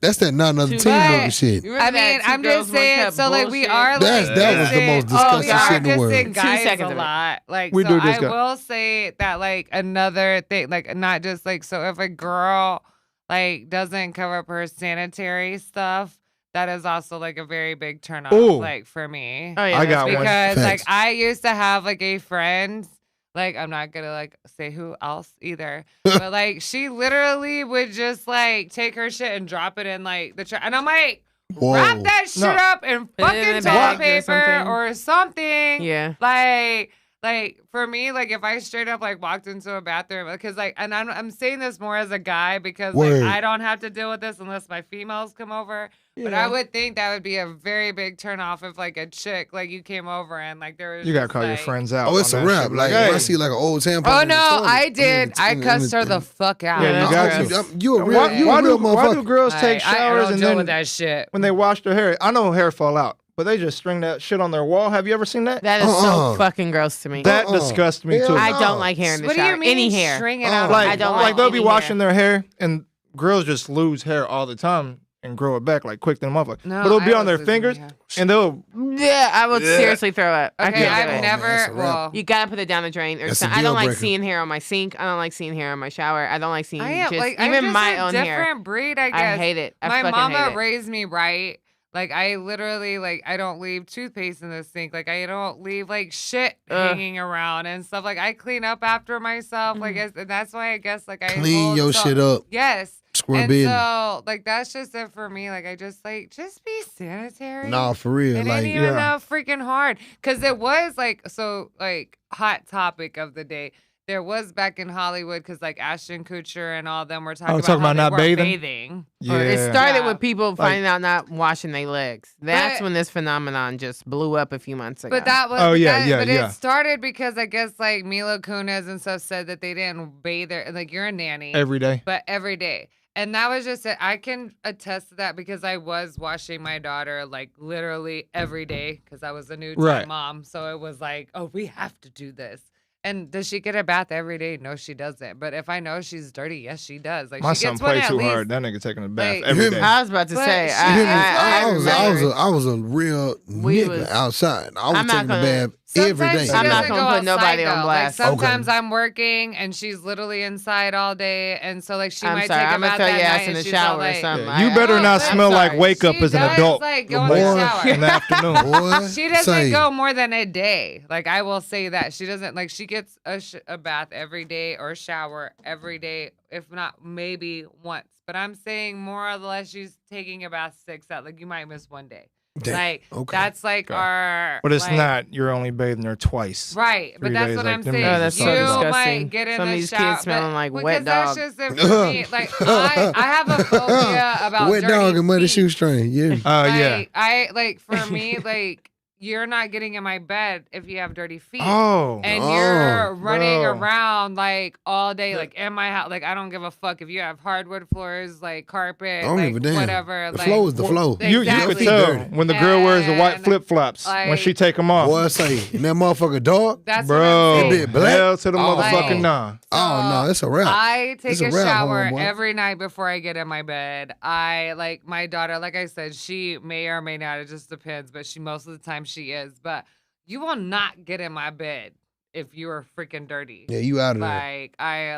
That's that not another Too team bad. movie shit. you remember I that mean, Two I'm Girls, just One saying. Cup So like we bullshit? are like That was the dissing- most disgusting we are shit in the world. dissing 2 guys seconds a of it. lot. Like We so do I diss guys. will say that like another thing, like not just like so if a girl like doesn't cover up her sanitary stuff. That is also like a very big turn off, Ooh. like for me. Oh yeah, I that's got big. one. Because like Facts. I used to have like a friend, like I'm not gonna like say who else either, but like she literally would just like take her shit and drop it in like the trash, and I'm like, wrap Whoa. that shit No. up in Put it in fucking a toilet bag or paper something. or something. Yeah. Like for me, like if I straight up like walked into a bathroom, because like, and I'm saying this more as a guy because Word. like I don't have to deal with this unless my females come over. But I would think that would be a very big turn off if like a chick like you came over and like there was You gotta just, call your like- friends out. Oh, it's on a that wrap. shit. Like hey, if I see like an old tampon. Oh in the no, toilet, I did. I in the- cussed her the fuck out. Yeah, you got to. You a real, why, you why a real do why do motherfucker. girls take I showers don't and deal then with that shit. when they wash their hair? I know hair fall out, but they just string that shit on their wall. Have you ever seen that? That is Uh-uh. so fucking gross to me. That Uh-uh. disgusts me Hell too. no. I don't like hair in the What do shower. you mean? Any hair. String it out. Like, I don't like like they'll be any washing hair. their hair and girls just lose hair all the time and grow it back like quick than a motherfucker. No, but it'll be I on their was losing fingers my hair. and they'll Yeah, I would seriously throw up. I Okay, can't do I've it. man, that's never. a wrap. Well, You gotta put it down the drain or That's a something. I don't deal like breaker. seeing hair on my sink. I don't like seeing hair on my shower. I don't like seeing I am just like even I'm just my a own different hair. breed. I guess I hate it. I my fucking mama hate it. raised me right. Like I literally like I don't leave toothpaste in the sink. Like I don't leave like shit hanging around and stuff. Like I clean up after myself. Like and that's why I guess like I Clean hold your so- shit up. Yes. Square And business. so like that's just it for me. Like I just like just be sanitary. Nah, for real. It Like, ain't even yeah. that freaking hard. Cause it was like so like hot topic of the day. There was back in Hollywood because like Ashton Kutcher and all them were talking about, talking how about they not weren't bathing? bathing. Or it Yeah. started Yeah. with people finding out not washing their legs. That's But- when this phenomenon just blew up a few months ago. But that was Oh, yeah, yeah, but yeah. it started because I guess like Mila Kunis and stuff said that they didn't bathe their like you're a nanny every day. but every day. And that was just it. I can attest to that because I was washing my daughter like literally every day because I was a new Right. mom. So it was like, oh, we have to do this. And does she get a bath every day? No, she doesn't. But if I know she's dirty, yes, she does. Like My she son gets one play at too least. hard. That nigga taking a bath like- every You day. hear me? I was about to But say, she- You hear me? I remember. I was a real We nigga was- outside. I was I'm not taking a gonna- bath every Sometimes day. she I'm not doesn't gonna go put nobody outside, on though. blast. Like sometimes I'm working and she's literally inside all day, and so like she I'm might sorry, take a I'm gonna bath throw that your ass night in and the she's all shower or like, something. You better I'm not sorry. smell like wake up She as an does, adult like, go in Boy. the shower. in the afternoon. Boy, She doesn't say, go more than a day. Like I will say that she doesn't like she gets a bath every day or shower every day, if not maybe once. But I'm saying more or less she's taking a bath 6 out. Like you might miss one day. Damn. Like Okay. that's like Okay. our. But it's like, not. You're only bathing there twice. Right, but 3 that's days, what like, I'm them saying. days Oh, that's so you disgusting. might get in Some of the these shower, kids smelling like because wet that's dog. just it for me. Like I have a phobia about Wet dirty dog and muddy feet. shoestring. Yeah. Yeah. Like, I like for me, like you're not getting in my bed if you have dirty feet. Oh. And Oh, you're running bro. around like all day, like in my house. Like I don't give a fuck if you have hardwood floors, like carpet, I don't like give a damn. whatever. The like, flow is the flow. You Exactly. could tell Dirty. when the girl wears the white And, flip flops when like- she take them off. Boy, I say, and that motherfucker dog. That's what Bro, I'm That saying. bit black? hell to the Oh, motherfucking like- nah. Oh no, it's a wrap. I take It's a a wrap, shower homeboy. every night before I get in my bed. I like my daughter, like I said, she may or may not, it just depends, but she most of the time she is. But you will not get in my bed if you are freaking dirty. Yeah, you out of there.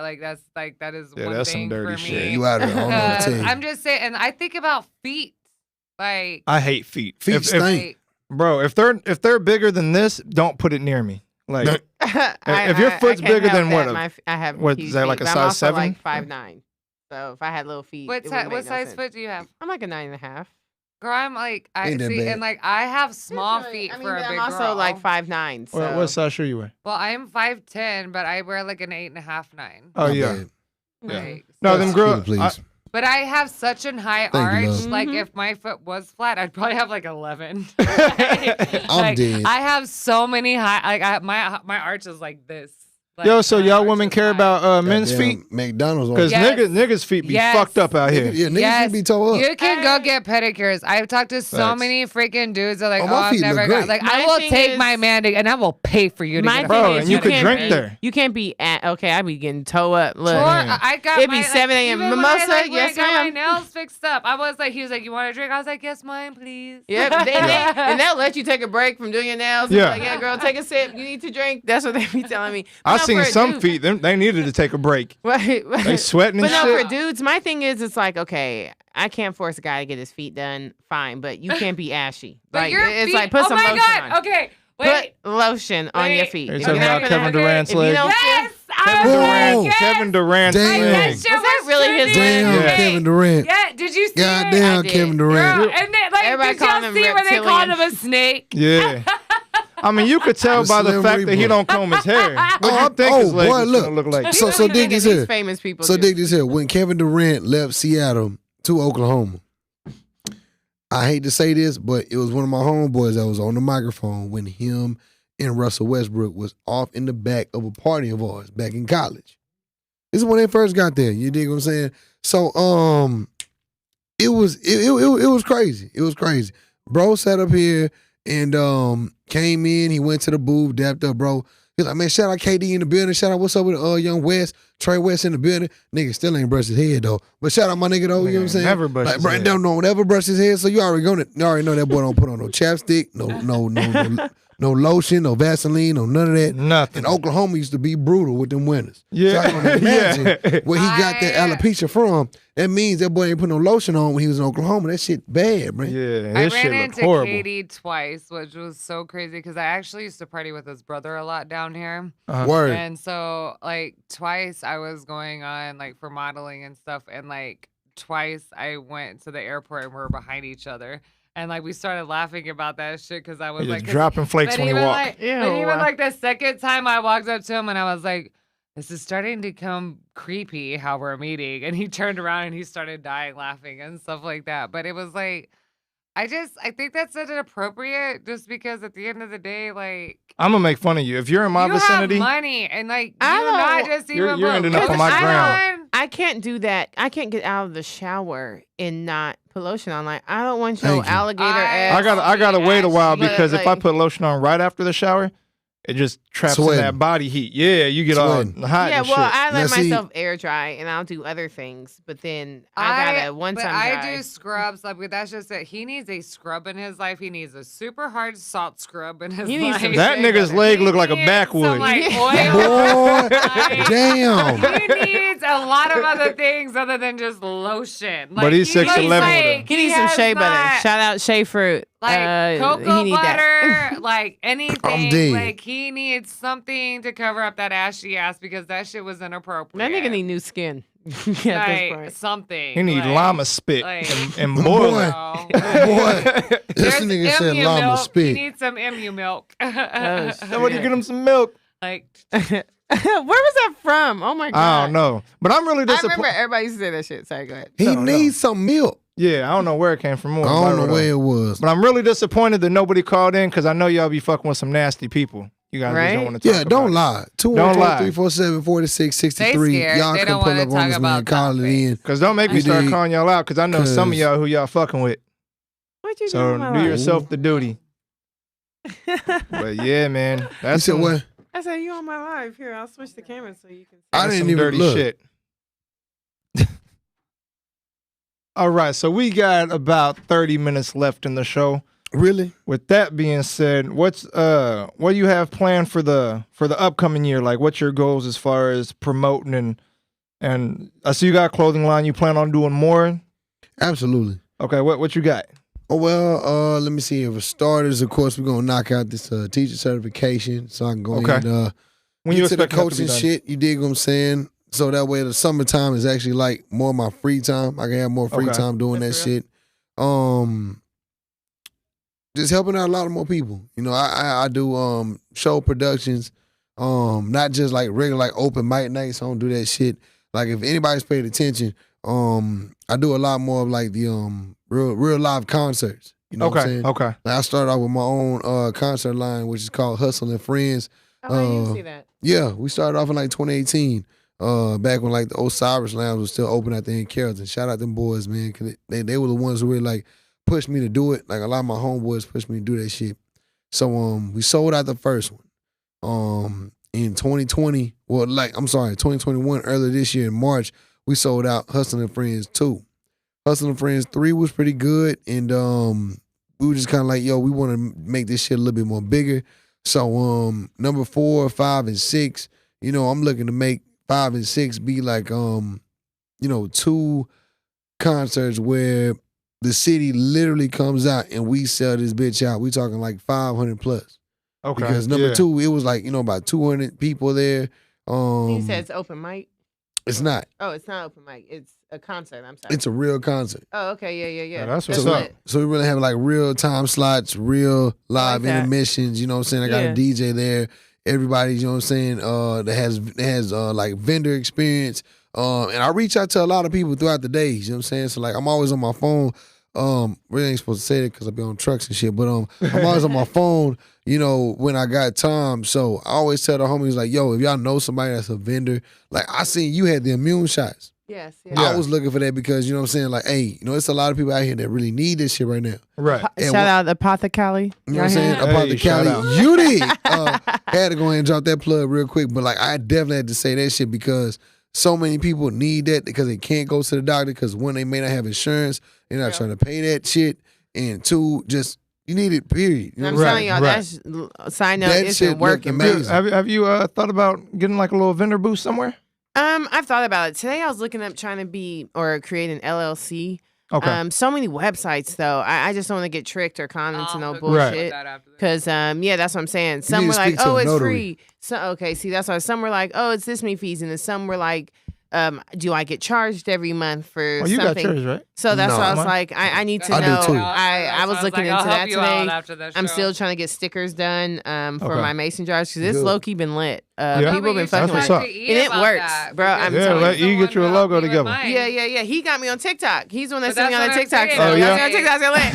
Like that is Yeah, one that's some thing dirty for shit. me. Yeah, you out of there. I don't know what to Because tell you. I'm just saying, and I think about feet. Like, I hate feet. Feet If- stink. like, bro, if they're bigger than this, don't put it near me. Like If your foot's bigger than what, I have what, huge is that like feet, a but I'm size also 7? like 5'9". So if I had little feet, what it wouldn't what make no size sense. foot do you have? I'm like a 9.5. Girl, I'm like, I Ain't that see, bad. and like I have small It's really- feet I mean, for a but big I'm also girl. like 5'9". So What size shoe you wear? Well, I'm 5'10", but I wear like an 8.5, 9. Oh Not yeah. bad. Yeah. Like, No, so- them Excuse girls. me, please. But I have such an high Thank you, arch. love. Like Mhm. if my foot was flat, I'd probably have like 11. I'm dead. I have so many high. Like my arch is like this. Like, Yo, so my y'all arch women is care high. about men's Goddamn feet? McDonald's on. Because Yes. niggas feet be Yes. fucked up out here. Yeah, niggas Yes. should be tore up. You can go get pedicures. I've talked to so Facts. many freaking dudes that are like, Oh, oh, my I've feet never look got. great. Like, My I will thing take is- my man to, and I will pay for you to my get a thing Bro, is and you could can't drink be- there. You can't be at. Okay, I be getting toe up. Look, Or Yeah. I got It'd be my, 7 a.m. Even when Mimosa, I, like, yes, got my ma'am. nails fixed up. I was like, he was like, you want a drink? I was like, yes, mine, please. Yep, and they'll let you take a break from doing your nails. Yeah. Like, yeah, girl, take a sip. You need to drink. That's what they be telling me. I But no, seen for a some dude- feet. They needed to take a break. Right. They sweating and But no, shit. for dudes, my thing is, it's like, okay, I can't force a guy to get his feet done. Fine, but you can't be ashy. But like, your it's feet, like put oh some my lotion God. on. Okay, wait. Put lotion on your Wait. feet. Are you If talking you're not about gonna- Kevin Durant's if you leg? don't Yes, Kevin I was Durant. like, yes. Kevin Durant's Damn. leg. That shit Was that was really his trending. Damn, leg? Hey, Kevin Durant. Yeah, did you see it? Goddamn, I did. Kevin Durant. Girl, and then, like, Everybody did y'all calling him see where they called him reptilian. a snake? Yeah. I mean, you could tell The by the Slim fact that he Reaper. don't comb his hair. What Oh, you think his oh, leg boy, was look. gonna look like? So What so do you dig think this of these here. famous people. So do? dig this here. When Kevin Durant left Seattle to Oklahoma, I hate to say this, but it was one of my homeboys that was on the microphone when him and Russell Westbrook was off in the back of a party of ours back in college. This is when they first got there. You dig what I'm saying? So it was crazy. It was crazy. Bro sat up here and came in. He went to the booth, dapped up, bro. He's like, man, shout out KD in the building. Shout out, what's up with young West, Trey West in the building. Nigga still ain't brushed his head though. But shout out my nigga though. You know what I'm saying? Never brushed like, his bro, head. don't ever brush his head. So you already know that boy don't put on no chapstick, no lotion, no Vaseline, no none of that. Nothing. And Oklahoma used to be brutal with them winters. Yeah. So I can imagine Yeah. where he got that alopecia from. That means that boy ain't put no lotion on when he was in Oklahoma. That shit bad, man. Yeah, I his ran shit looked into horrible. Katie twice, which was so crazy because I actually used to party with his brother a lot down here. Uh-huh. Word. And so, like, twice I was going on, like, for modeling and stuff. And, like, twice I went to the airport and we were behind each other. And, like, we started laughing about that shit because I was He like, just dropping flakes but when he even, walk. like, Ew. but even, like, the second time I walked up to him and I was like, this is starting to become creepy how we're meeting. And he turned around and he started dying laughing and stuff like that. But it was like, I think that's inappropriate just because at the end of the day, like, I'm gonna make fun of you if you're in my you vicinity. have money and like I you're don't- not just You're- even you're broke. ending up on 'Cause my I ground. don't- I can't do that. I can't get out of the shower and not put lotion on. Like, I don't want your Thank you. alligator I ass. I gotta wait a while But, because if I like- put lotion on right after the shower, it just traps in Sweating. that body heat. Yeah, you get Sweating. all hot Yeah, and well, shit. I let Now, see- myself air dry and I'll do other things, but then I gotta one but time I dry. do scrubs. Like that's just it. He needs a scrub in his life. He needs a super hard salt scrub in his He needs life. some That shea nigga's butter. leg He look like a needs backwood. Some, like, Yeah. oil. Boy, Like, damn. He needs a lot of other things other than just lotion. Like, But he's 6'11" with like, her. He needs some has shea butter. not- Shout out shea fruit. Like he cocoa need that. butter, like anything. I'm dead. Like he needs something to cover up that ashy ass because that shit was inappropriate. That nigga need new skin. At this like point. something. He need like, llama spit like- and boil Boy. it. no. Boy, this There's nigga said MU llama milk. He spit. needs some MU milk. Somebody get him some milk. like Where was that from? Oh my god. I don't know. But I'm really I remember disappointed. everybody used to say that shit. Sorry, go ahead. He No, no. needs some milk. Yeah, I don't know where it came from. I don't know where it was. But I'm really disappointed that nobody called in because I know y'all be fucking with some nasty people. You guys just Right? don't want to talk Yeah, about don't it. lie. Don't lie. 214-347-4663. They scared. Y'all They can don't pull wanna up on talk us, man. about Call it topics. in. Because don't make me You start dig? calling y'all out because I know some of 'Cause- y'all who y'all fucking with. What you So doing? with my do life? yourself the duty. But yeah, man. You That's said some, what? I said you on my live. Here, I'll switch the camera so you can see. I that's didn't some even dirty look. shit. All right, so we got about 30 minutes left in the show. Really? With that being said, what do you have planned for the upcoming year? Like, what's your goals as far as promoting and I see you got a clothing line. You plan on doing more? Absolutely. Okay, what you got? Oh, well, let me see. For starters, of course, we're going to knock out this teacher certification so I can go Okay. ahead and When you get to the expect that to be coaching done? shit. You dig what I'm saying? So that way the summertime is actually like more of my free time. I can have more free Okay. time doing that That's real. shit. Just helping out a lot of more people. You know, I do show productions, not just like regular like open mic nights. I don't do that shit. Like if anybody's paid attention, I do a lot more of like the real live concerts. You know what I'm saying? Okay. Like I started out with my own concert line, which is called Hustle and Friends. Oh, I didn't see that. Yeah, we started off in like 2018. Back when like the Osiris Lounge was still open out there in Carrollton. Shout out them boys, man. 'Cause they were the ones who really like pushed me to do it. Like a lot of my homeboys pushed me to do that shit. So we sold out the first one. In 2020, 2021, earlier this year in March, we sold out Hustle and Friends 2. Hustle and Friends 3 was pretty good, and we were just kind of like, yo, we want to make this shit a little bit more bigger. So number 4, 5, and 6, you know, I'm looking to make 5 and 6 be like, 2 concerts where the city literally comes out and we sell this bitch out. We talking like 500 plus. Okay. Because number Yeah. 2, it was like, about 200 people there. He said it's open mic. It's not. Oh, it's not open mic. It's a concert. I'm sorry. It's a real concert. Oh, okay. Yeah. Yeah, that's what's So, up. so we really have like real time slots, real live that. intermissions. You know what I'm saying? I got Yeah. a DJ there. Everybody, you know what I'm saying, that has like vendor experience. And I reach out to a lot of people throughout the day. You know what I'm saying? So like I'm always on my phone. Really ain't supposed to say that because I be on trucks and shit. But I'm always on my phone, when I got time. So I always tell the homies like, yo, if y'all know somebody that's a vendor, like I seen you had the immune shots. Yes. Yeah. I was looking for that because, you know what I'm saying? Like, hey, it's a lot of people out here that really need this shit right now. Right. And Shout out Apothecary. You know what I'm saying? Hey, About the shout Cali. out. You did. Had to go ahead and drop that plug real quick. But like I definitely had to say that shit because so many people need that because they can't go to the doctor because one, they may not have insurance. They're not trying to pay that shit. And 2, just you need it, period. You know I'm what I'm telling saying? y'all, that's side note, That it's shit been working. looked bro. amazing. Have you thought about getting like a little vendor booth somewhere? I've thought about it. Today I was looking up trying to create an LLC. Okay. So many websites though. I just don't want to get tricked or conned into no Right. bullshit. Cause that's what I'm saying. Some need were to like, speak to oh, a it's notary. free. So okay, see that's why some were like, oh, it's this many fees, and then some were like, do I get charged every month for Oh, you got something? yours, right? So that's No. why I was like, I need to I do know. too. I was looking into that today. I'm I'm still trying to get stickers done for Okay. my mason jars because this Good. low key been lit. Yeah. People been fucking That's with what's it. up. And it works, bro. I'm Yeah, telling let you. you get you a logo together. Yeah. He got me on TikTok. He's the one that But sent me that's on the what I'm TikTok. saying. So Oh, y'all yeah? see on TikTok. So lit.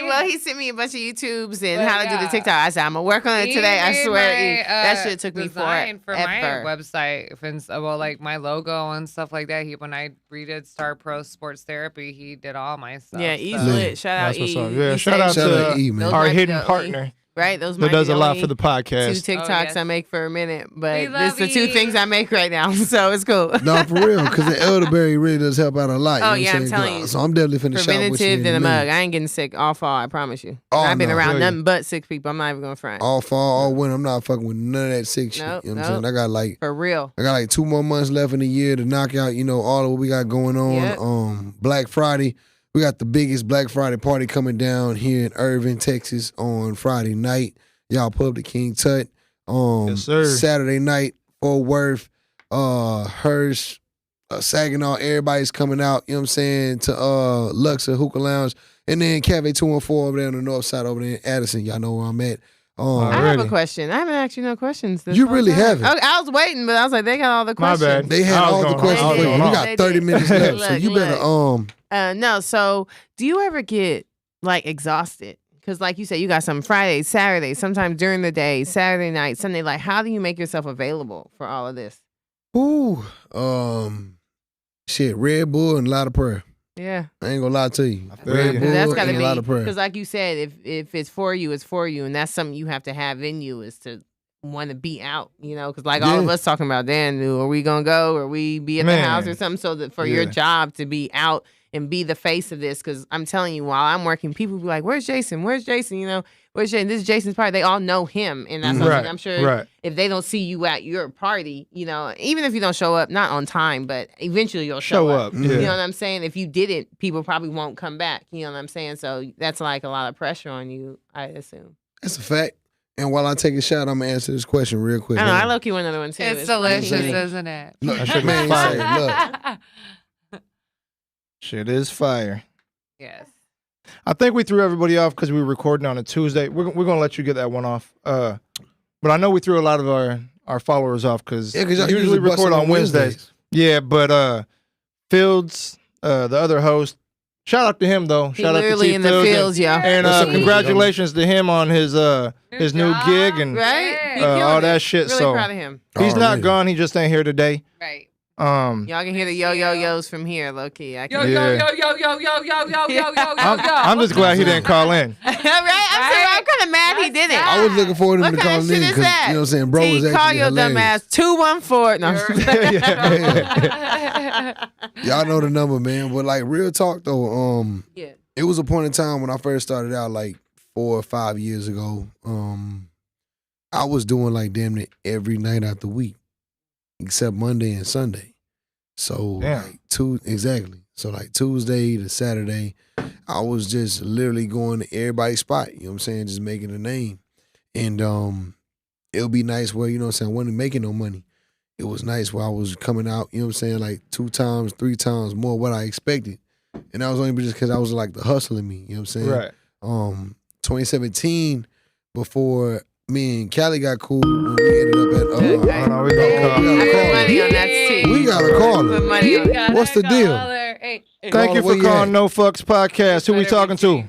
But He sent me a bunch of YouTubes and But how to do the yeah. TikTok. I said I'm gonna work on it today. I He swear, made that shit took me design for my forever. website. Like my logo and stuff like that. When I redid Star Pro Sports Therapy, he did all my stuff. Yeah, E's so. lit. Shout out That's what's E. up. Yeah, E shout out Shout to out to E, man. Those our might be hidden the partner Right, those that does a lot for the the 2 podcast. TikToks yes. I make for a minute, We but love this the 2 you. things I make right now, so it's cool. No, for real, because the elderberry really does help out a lot. You Oh, know yeah, what I'm I'm telling saying? you. So I'm definitely finna shop with you. Preventative in than a minute. mug. I ain't getting sick all fall, I promise you. Oh, I've been no. around Feel you. nothing but sick people. I'm not even gonna front. All fall, all winter. I'm not fucking with none of that sick shit. Nope, You know what I'm saying? nope. For real. I got like 2 more months left in the year to knock out, all of what we got going on. Yep. Black Friday, We got the biggest Black Friday party coming down here in Irving, Texas on Friday night. Y'all pull up to King Tut. Yes, sir. Saturday night, Fort Worth, Hearst, Saginaw, everybody's coming out, you know what I'm saying, to Luxor, Hookah Lounge, and then Cafe 214 over there on the north side over there in Addison. Y'all know where I'm at. I have a Already. question. I haven't asked you no questions. This You whole really time. haven't. I was waiting, but I was like, they got all the My questions. bad. They had I was all the going- questions I was for you. going We off. got They 30 did. minutes left, so you Look. better No, so do you ever get like exhausted? Because like you said, you got some Fridays, Saturdays, sometimes during the day, Saturday night, Sunday. Like, how do you make yourself available for all of this? Shit, Red Bull and a lot of prayer. Yeah. I ain't gonna lie to you. feel Red you. Bull That's got to and a lot of be, prayer. because like you said, if it's for you, it's for you. And that's something you have to have in you is to want to be out, you know, because like all of Yeah. us talking about, Dan, are we going to go or we be at the Man. house or something? So that for your Yeah. job to be out and be the face of this, because I'm telling you, while I'm working, people be like, where's Jason? Where's Jason? You know, where's Jason? This is Jason's party. They all know him. And that's something Right. I'm sure Right. if they don't see you at your party, you know, even if you don't show up, not on time, but eventually you'll Show show up. up. Yeah. You know what I'm saying? If you didn't, people probably won't come back. You know what I'm saying? So that's like a lot of pressure on you, I assume. That's a fact. And while I take a shot, I'm gonna answer this question real quick. I know. I Hold on. low-key want another one too. It's funny. delicious, isn't it? Look, That shit man, was fire. say, look, Shit is fire. Yes. I think we threw everybody off because we were recording on a Tuesday. We're gonna let you get that one off. But I know we threw a lot of our followers off because yeah, we y'all usually record busting on Wednesdays. Yeah, but Fields, the other host, shout out to him though. He Shout out to literally Chief in the Fields. fields, y'all. And What's up with you, congratulations to him on his new job. gig and Right? He all killed that it. shit. Really So proud of him. he's not Already. gone. He just ain't here today. Right. Um, Y'all can hear the yo-yo-yos from here, low-key. I Yo, can. yo, Yeah. yo, yo, yo, yo, yo, yo, yo, yo, yo, I'm just glad he didn't call in. right? I'm kind of mad he didn't. I was looking forward to him What to kind call of in shit is because, that? you know what I'm saying, bro was T, actually call your dumb hilarious. ass 214. No, I'm just- Y'all know the number, man. But like real talk though, yeah. it was a point in time when I first started out like 4 or 5 years ago. I was doing like damn near every night out the week, except Monday and Sunday. So Damn. like exactly. So like Tuesday to Saturday, I was just literally going to everybody's spot. You know what I'm saying? Just making a name. And it would be nice where, you know what I'm saying, I wasn't making no money. It was nice where I was coming out, you know what I'm saying, like 2 times, 3 times more what I expected. And that was only just because I was like the hustle in me, you know what I'm saying? Right. 2017, before me and Callie got cool, when we ended up at I don't know. We gonna call. We I gotta put call money her. on that too. We gotta call her. Put money on it. What's the deal? Hey, hey. Thank you Where for you calling at? No Fucks Podcast. Who we Better talking be to? cheap.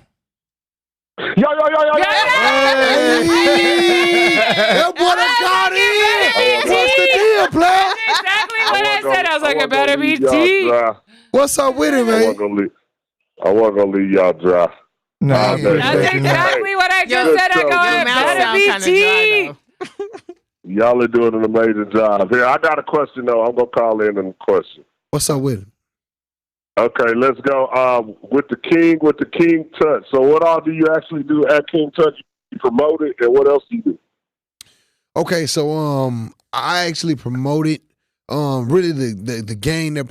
Yo, Hey, that boy done called in. What's the deal, play? Exactly what I said. I was like, it better be tea. What's up with it, I wasn't man? gonna leave y'all dry. No, I That's appreciate That's you, man. exactly what I Yo, just said. I go, your Your it mouth better sound be kind of tea. dry though. Y'all are doing an amazing job. Here, I got a question though. I'm gonna call in and question. What's up with it? Okay, let's go. With the King Tut. So, what all do you actually do at King Tut? You promote it, and what else do you do? Okay, so I actually promoted really the gang that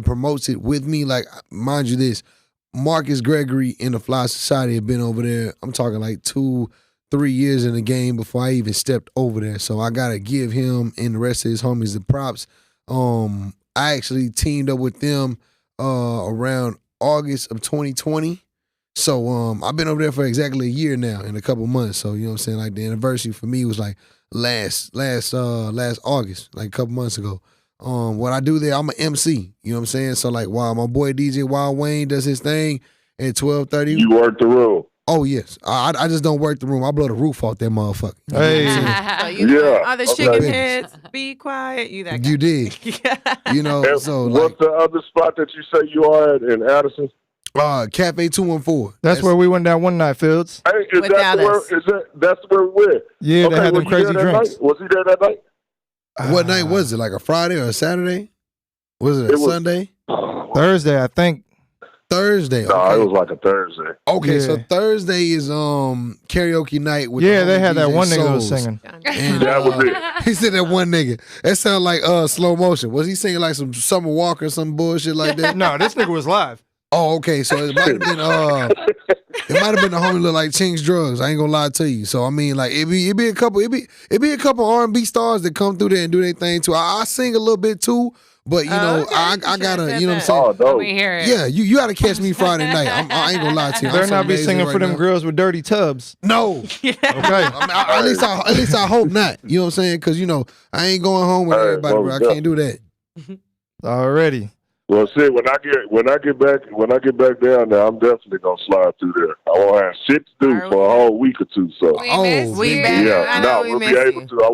promotes it with me. Like, mind you this, Marcus Gregory in the Fly Society had been over there. I'm talking like 2-3 years in the game before I even stepped over there. So I gotta give him and the rest of his homies the props. I actually teamed up with them around August of 2020. So I've been over there for exactly a year now in a couple months. So you know what I'm saying? Like the anniversary for me was like last August, like a couple months ago. What I do there, I'm an MC. You know what I'm saying? So like while my boy DJ Wild Wayne does his thing at 12:30. You work the room. Oh yes. I just don't work the room. I blow the roof off that motherfucker. You know what I'm Hey. saying? So you Yeah, all the okay. chicken heads, be quiet. You that guy. You dig. You know, And so what's like the other spot that you say you are at in Addison? Cafe 214. That's where we went down one night, Fields. Hey, is Without that where? us. That's where we went? Yeah, they had them was you crazy there that drinks. night? Was he there that night? What night was it? Like a Friday or a Saturday? Was it a It was- Sunday? Thursday, I think. Thursday. No, Okay. it was like a Thursday. Okay, so Yeah. Thursday is karaoke night with Yeah, the they homie had that DJ one nigga who was Souls. singing. And, That was it. He said that one nigga. That sounded like slow motion. Was he singing like some Summer Walker or some bullshit like that? No, this nigga was live. Oh, okay. So it might have been the homie look like Chinks Drugs. I ain't gonna lie to you. So I mean, like it be a couple R&B stars that come through there and do their thing too. I sing a little bit too, but you know, okay. I You should've gotta, said you know what I'm that. saying? Oh, Let dope. me hear it. Yeah, you gotta catch me Friday night. I ain't gonna lie to you. Better I'm so not be amazing singing right for them now. girls with dirty tubs. No. Okay. I mean, at least I hope not. You know what I'm saying? Because you know I ain't going home with Hey, everybody, bro. I most can't do that. Already. Well, see, when I get back down there, I'm definitely gonna slide through there. I won't have shit to do Alright, for a whole week or two. So We Oh, miss we you. better. yeah, I know no, we we'll miss be able you. to. I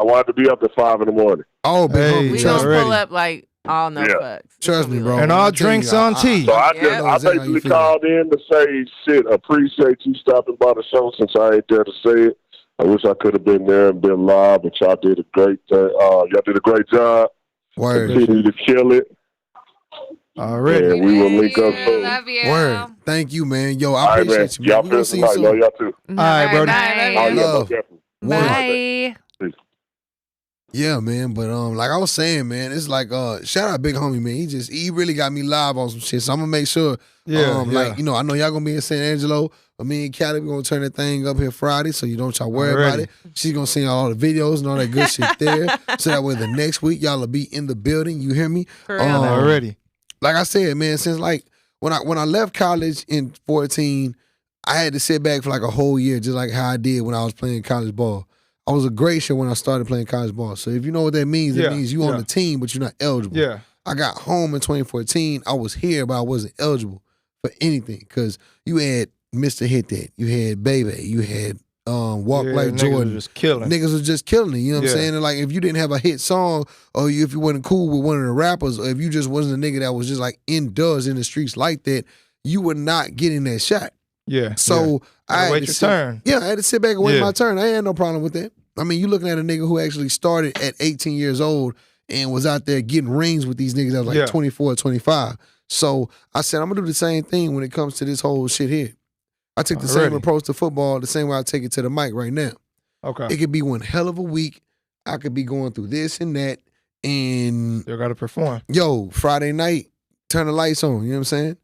want to be up at 5 in the morning. Oh, big Hey, homie, We trust gonna me. pull already. up like all no Yeah. fucks. That's Trust what me, we bro. like. And When all I tell drinks you, on tea. So I Yeah. know exactly how you basically feel. called in to say, shit, appreciate you stopping by the show since I ain't there to say it. I wish I could have been there and been live, but y'all did a great job. Word. Continue to kill it. Already. And we will link up you. soon. Love you. Word. Thank you, man. Yo, All I right, man. appreciate you, man. Y'all We gonna feel see you tonight. Love soon. y'all too. All right, bro. Oh, Bye. yeah, Love. most definitely. Bye. Yeah, man. But like I was saying, man, it's like shout out big homie, man. He really got me live on some shit. So I'm gonna make sure Yeah, like, you know, I know y'all gonna be in San Angelo, but me and Callie, we gonna turn that thing up here Friday, so you don't y'all worry about Already. it. She's gonna see all the videos and all that good shit there. So that way the next week y'all will be in the building. You hear me? For real. Already. Like I said, man, since like when I left college in 14, I had to sit back for like a whole year, just like how I did when I was playing college ball. I was a gracier when I started playing college ball. So if you know what that means, it Yeah, means you on yeah. the team, but you're not eligible. Yeah. I got home in 2014. I was here, but I wasn't eligible for anything because you had Mr. Hit That, you had Baby, you had Walk Yeah, Like niggas Jordan. was just killing. Niggas was just killing it. You know what Yeah. I'm saying? And like if you didn't have a hit song, or if you wasn't cool with one of the rappers, or if you just wasn't a nigga that was just like in the streets like that, you were not getting that shot. Yeah. So I Gotta had wait to your sit- turn. Yeah, I had to sit back and wait Yeah. my turn. I had no problem with that. I mean, you looking at a nigga who actually started at 18 years old and was out there getting rings with these niggas that was like Yeah. 24, 25. So I said, I'm gonna do the same thing when it comes to this whole shit here. I took the same Already. approach to football, the same way I take it to the mic right now. Okay. It could be one hell of a week. I could be going through this and that. And Still got to perform. yo, Friday night, turn the lights on. You know what I'm saying?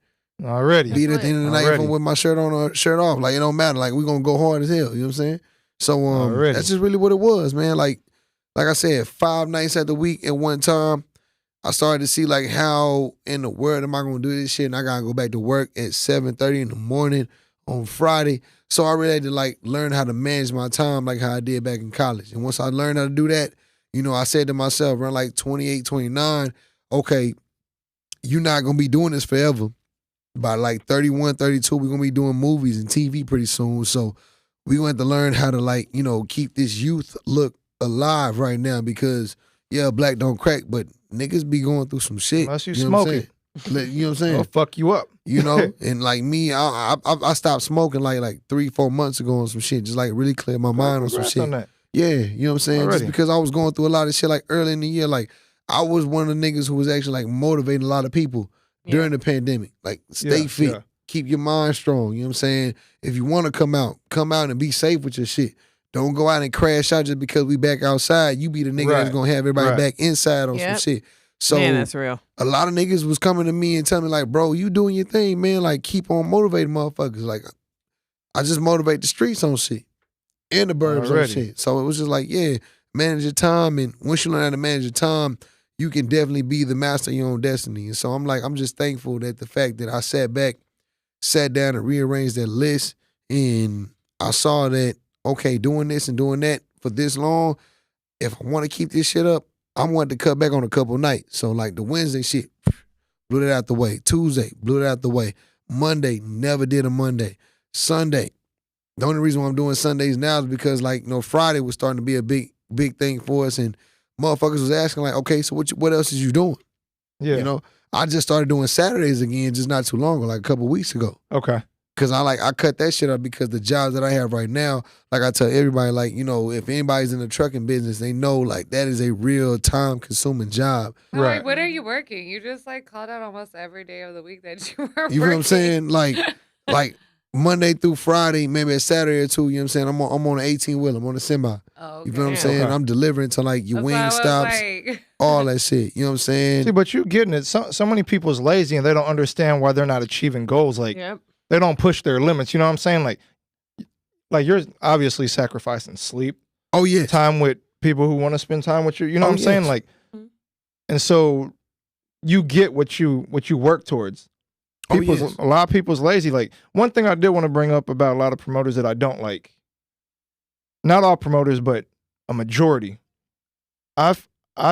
Already. Be there at the end of the night Already. even with my shirt on or shirt off. Like, it don't matter. Like, we gonna go hard as hell. You know what I'm saying? So Already. that's just really what it was, man. Like I said, 5 nights at the week at one time, I started to see like how in the world am I gonna do this shit? And I gotta go back to work at 7:30 in the morning on Friday. So I really had to like learn how to manage my time like how I did back in college. And once I learned how to do that, you know, I said to myself, around like 28, 29, okay, you're not gonna be doing this forever. By like 31, 32, we're gonna be doing movies and TV pretty soon. So we're gonna have to learn how to like, you know, keep this youth look alive right now because yeah, black don't crack, but niggas be going through some shit. Unless you know what I'm smoke it. saying? You know what I'm saying? It'll fuck you up. You know, and like me, I stopped smoking like 3-4 months ago on some shit, just like really clear my mind on some Congrats shit. on that. Yeah, you know what I'm saying? Already. Just because I was going through a lot of shit like early in the year, like I was one of the niggas who was actually like motivating a lot of people during the pandemic. Like stay Yeah, fit, yeah. keep your mind strong. You know what I'm saying? If you want to come out and be safe with your shit. Don't go out and crash out just because we back outside. You be the nigga that's Right. gonna have everybody Right. back inside on some Yep. shit. So Man, that's real. a lot of niggas was coming to me and telling me like, bro, you doing your thing, man. Like keep on motivating motherfuckers. Like I just motivate the streets on shit and the burbs on Already. shit. So it was just like, yeah, manage your time. And once you learn how to manage your time, you can definitely be the master of your own destiny. And so I'm just thankful that the fact that I sat down and rearranged that list and I saw that, okay, doing this and doing that for this long, if I want to keep this shit up, I want to cut back on a couple nights. So like the Wednesday shit, blew that out the way. Tuesday, blew it out the way. Monday, never did a Monday. Sunday, the only reason why I'm doing Sundays now is because like, you know, Friday was starting to be a big thing for us and motherfuckers was asking like, okay, so what else is you doing? Yeah. You know, I just started doing Saturdays again just not too long ago, like a couple weeks ago. Okay. Cause I cut that shit up because the jobs that I have right now, like I tell everybody, like, you know, if anybody's in the trucking business, they know like that is a real time consuming job. I'm Right. like, what are you working? You just like called out almost every day of the week that you were You feel what I'm saying? Like Monday through Friday, maybe a Saturday or two, you know what I'm saying? I'm on an 18-wheeler, I'm on a semi. Oh, You feel what I'm okay. saying? Okay. I'm delivering to like your That's wing why I was stops, like- all that shit. You know what I'm saying? See, but you getting it. So many people's lazy and they don't understand why they're not achieving goals. Like Yep. they don't push their limits. You know what I'm saying? Like you're obviously sacrificing sleep, Oh yeah. time with people who want to spend time with you. You know Oh, what I'm saying? yes. Like, Mhm. and so you get what you work towards. Oh, People's, yes. A lot of people's lazy. Like one thing I did want to bring up about a lot of promoters that I don't like. Not all promoters, but a majority. I've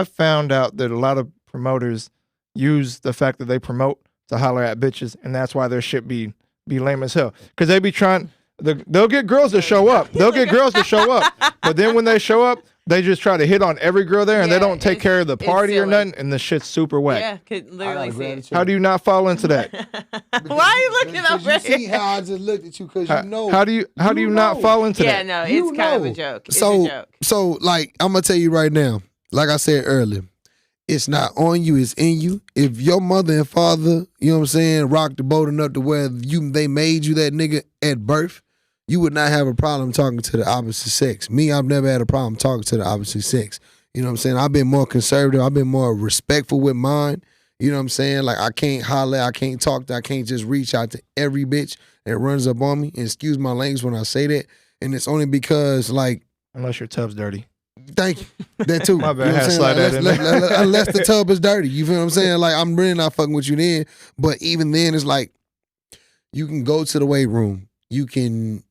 found out that a lot of promoters use the fact that they promote to holler at bitches, and that's why their shit be lame as hell. Because they be trying. They'll get girls to show up. They'll get girls to show up, but then when they show up, they just try to hit on every girl there, and they Yeah, don't take care of the it's party or silly. nothing, and the shit's super whack. Yeah, could literally see it. How do you not fall into that? Why are you looking Because over you see here? how I just looked at you because you know. How do you not know. fall into Yeah, that? no, You it's kind of a know. joke. It's So a joke. so like I'm gonna tell you right now, like I said earlier, it's not on you, it's in you. If your mother and father, you know what I'm saying, rocked the boat enough to where they made you that nigga at birth, you would not have a problem talking to the opposite sex. Me, I've never had a problem talking to the opposite sex. You know what I'm saying? I've been more conservative. I've been more respectful with mine. You know what I'm saying? Like I can't holler, I can't talk, I can't just reach out to every bitch that runs up on me. And excuse my language when I say that. And it's only because like, Unless your tub's dirty. thank you. That too. My bad, You know what I had I'm to saying? slide that in there. Unless the tub is dirty. You feel what I'm saying? Like I'm really not fucking with you then. But even then it's like you can go to the weight room. You can,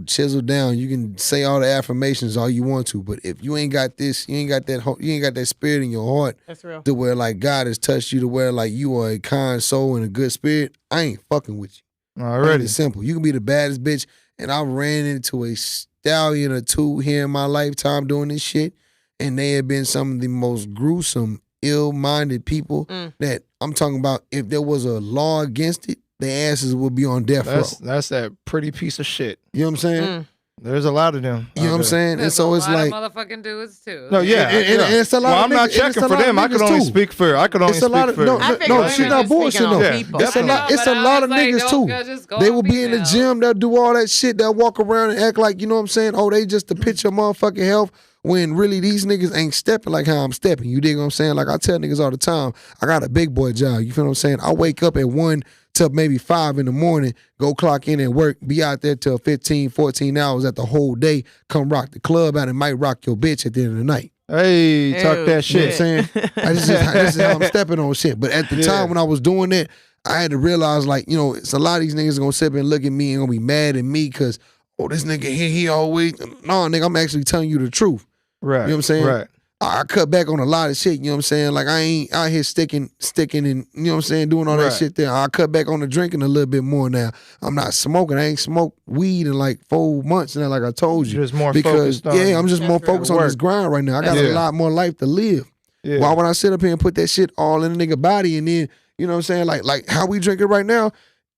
chisel down. You can say all the affirmations all you want to. But if you ain't got this, you ain't got that spirit in your heart That's real. to where like God has touched you to where like you are a kind soul and a good spirit, I ain't fucking with you. Already. It's simple. You can be the baddest bitch, and I ran into a stallion or two here in my lifetime doing this shit, and they have been some of the most gruesome, ill-minded people that I'm talking about. If there was a law against it, their asses would be on death row. That's that pretty piece of shit. You know what I'm saying? There's a lot of them. You know what I'm saying? And There's so a it's lot like, of motherfucking dudes too. No, yeah, And yeah. it's a lot Well, of I'm not niggas- and it's checking a for lot of them. I niggas can only too. speak for. I can only It's a speak lot of for. no, I think no, women she's are not just bullshit speaking on though. people. It's a lot. It's a But I lot of was like, niggas don't too. just go They on will be in the females. gym. They'll do all that shit. They'll walk around and act like, you know what I'm saying? Oh, they just to pitch your motherfucking health. When really these niggas ain't stepping like how I'm stepping. You dig what I'm saying? Like I tell niggas all the time, I got a big boy job. You feel what I'm saying? I wake up at 1 till maybe 5 in the morning, go clock in and work, be out there till 15, 14 hours at the whole day, come rock the club out and might rock your bitch at the end of the night. Hey, talk Ew, that You know what I'm shit. saying? This is how I'm stepping on shit. But at the Yeah. time when I was doing that, I had to realize, like, it's a lot of these niggas gonna sit up and look at me and gonna be mad at me because, oh, this nigga here, he always, no, nigga, I'm actually telling you the truth. Right. You know what I'm saying? Right. I cut back on a lot of shit, you know what I'm saying? Like I ain't out here sticking and, you know what I'm saying, doing all that Right. shit there. I cut back on the drinking a little bit more now. I'm not smoking. I ain't smoked weed in like 4 months now, like I told you. Just more Because focused on. I'm just more That's real. focused on this Work. grind right now. I got Yeah. a lot more life to live. Yeah. Why would I sit up here and put that shit all in a nigga body and then, you know what I'm saying? Like how we drink it right now,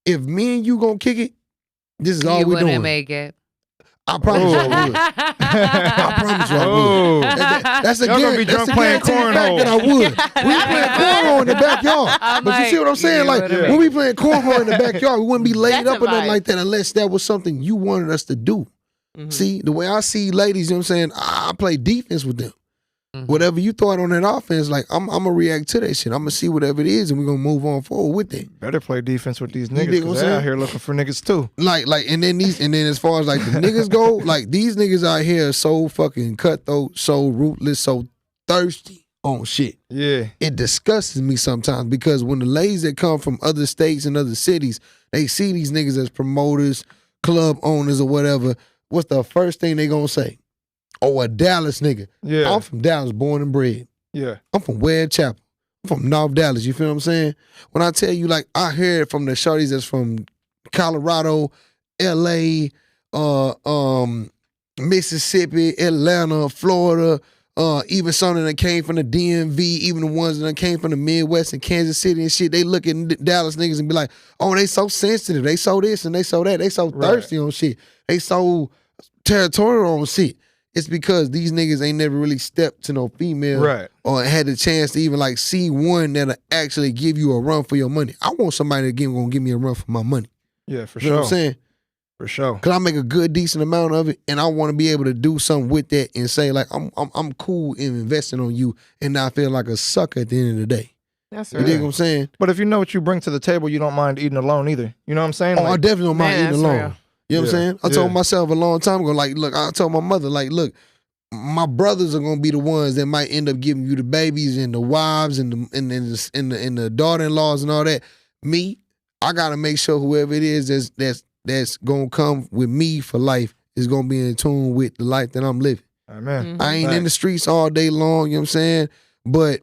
if me and you gonna kick it, this is all You we wouldn't doing. make it. I promise you I would. I promise you I would. Oh. That's a Y'all gonna be that's drunk a playing guaranteed fact cornhole. that I would. We playing cornhole in the backyard. I'm But you see what I'm like, saying? you Like wouldn't when make we playing cornhole in the backyard, we wouldn't be laid That's up a or nothing vibe. like that unless that was something you wanted us to do. Mhm. See, the way I see ladies, you know what I'm saying? I play defense with them. Mhm. Whatever you throw out on that offense, like I'm gonna react to that shit. I'm gonna see whatever it is, and we're gonna move on forward with it. Better play defense with these dig niggas what because I'm they're out saying? here looking for niggas too. Like, and then as far as like the niggas go, like these niggas out here are so fucking cutthroat, so ruthless, so thirsty on shit. Yeah. It disgusts me sometimes because when the ladies that come from other states and other cities, they see these niggas as promoters, club owners, or whatever. What's the first thing they gonna say? Oh, a Dallas nigga. Yeah. I'm from Dallas, born and bred. Yeah. I'm from Webb Chapel. I'm from North Dallas. You feel what I'm saying? When I tell you, like, I hear it from the shorties that's from Colorado, LA, Mississippi, Atlanta, Florida, even some that came from the DMV, even the ones that came from the Midwest and Kansas City and shit. They look at Dallas niggas and be like, oh, they so sensitive. They so this and they so that. They so Right. thirsty on shit. They so territorial on shit. It's because these niggas ain't never really stepped to no female Right. or had the chance to even like see one that'll actually give you a run for your money. I want somebody that gonna give me a run for my money. Yeah, for You know sure. what I'm saying? For sure. Cause I make a good, decent amount of it, and I want to be able to do something with that and say like I'm cool in investing on you, and not feel like a sucker at the end of the day. That's You right. dig what I'm saying? But if you know what you bring to the table, you don't mind eating alone either. You know what I'm saying? Oh, I definitely don't mind Man, eating that's alone. real. You know what I'm saying? I told Yeah. myself a long time ago, like, look, I told my mother, like, look, my brothers are gonna be the ones that might end up giving you the babies and the wives and the daughter-in-laws and all that. Me, I gotta make sure whoever it is that's gonna come with me for life is gonna be in tune with the life that I'm living. Amen. I ain't in the streets all day long, you know what I'm saying? But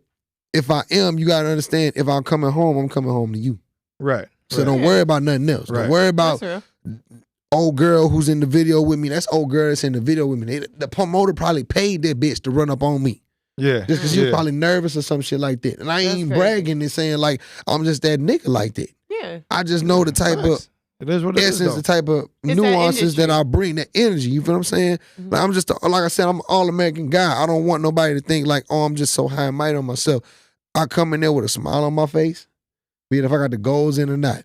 if I am, you gotta understand, if I'm coming home to you. Right. So don't worry about nothing else. Right. Don't worry about That's real. old girl who's in the video with me. That's old girl that's in the video with me. The promoter probably paid that bitch to run up on me. Yeah. Just because she was probably nervous or some shit like that. And I ain't That's even crazy. bragging and saying like, I'm just that nigga like that. Yeah. I just know the type of It is what it is. essence, though. the type of It's that nuances that industry. I bring, that energy. You feel what I'm saying? Mhm. Like I'm just, like I said, I'm an all-American guy. I don't want nobody to think like, oh, I'm just so high and mighty on myself. I come in there with a smile on my face, be it if I got the goals in or not.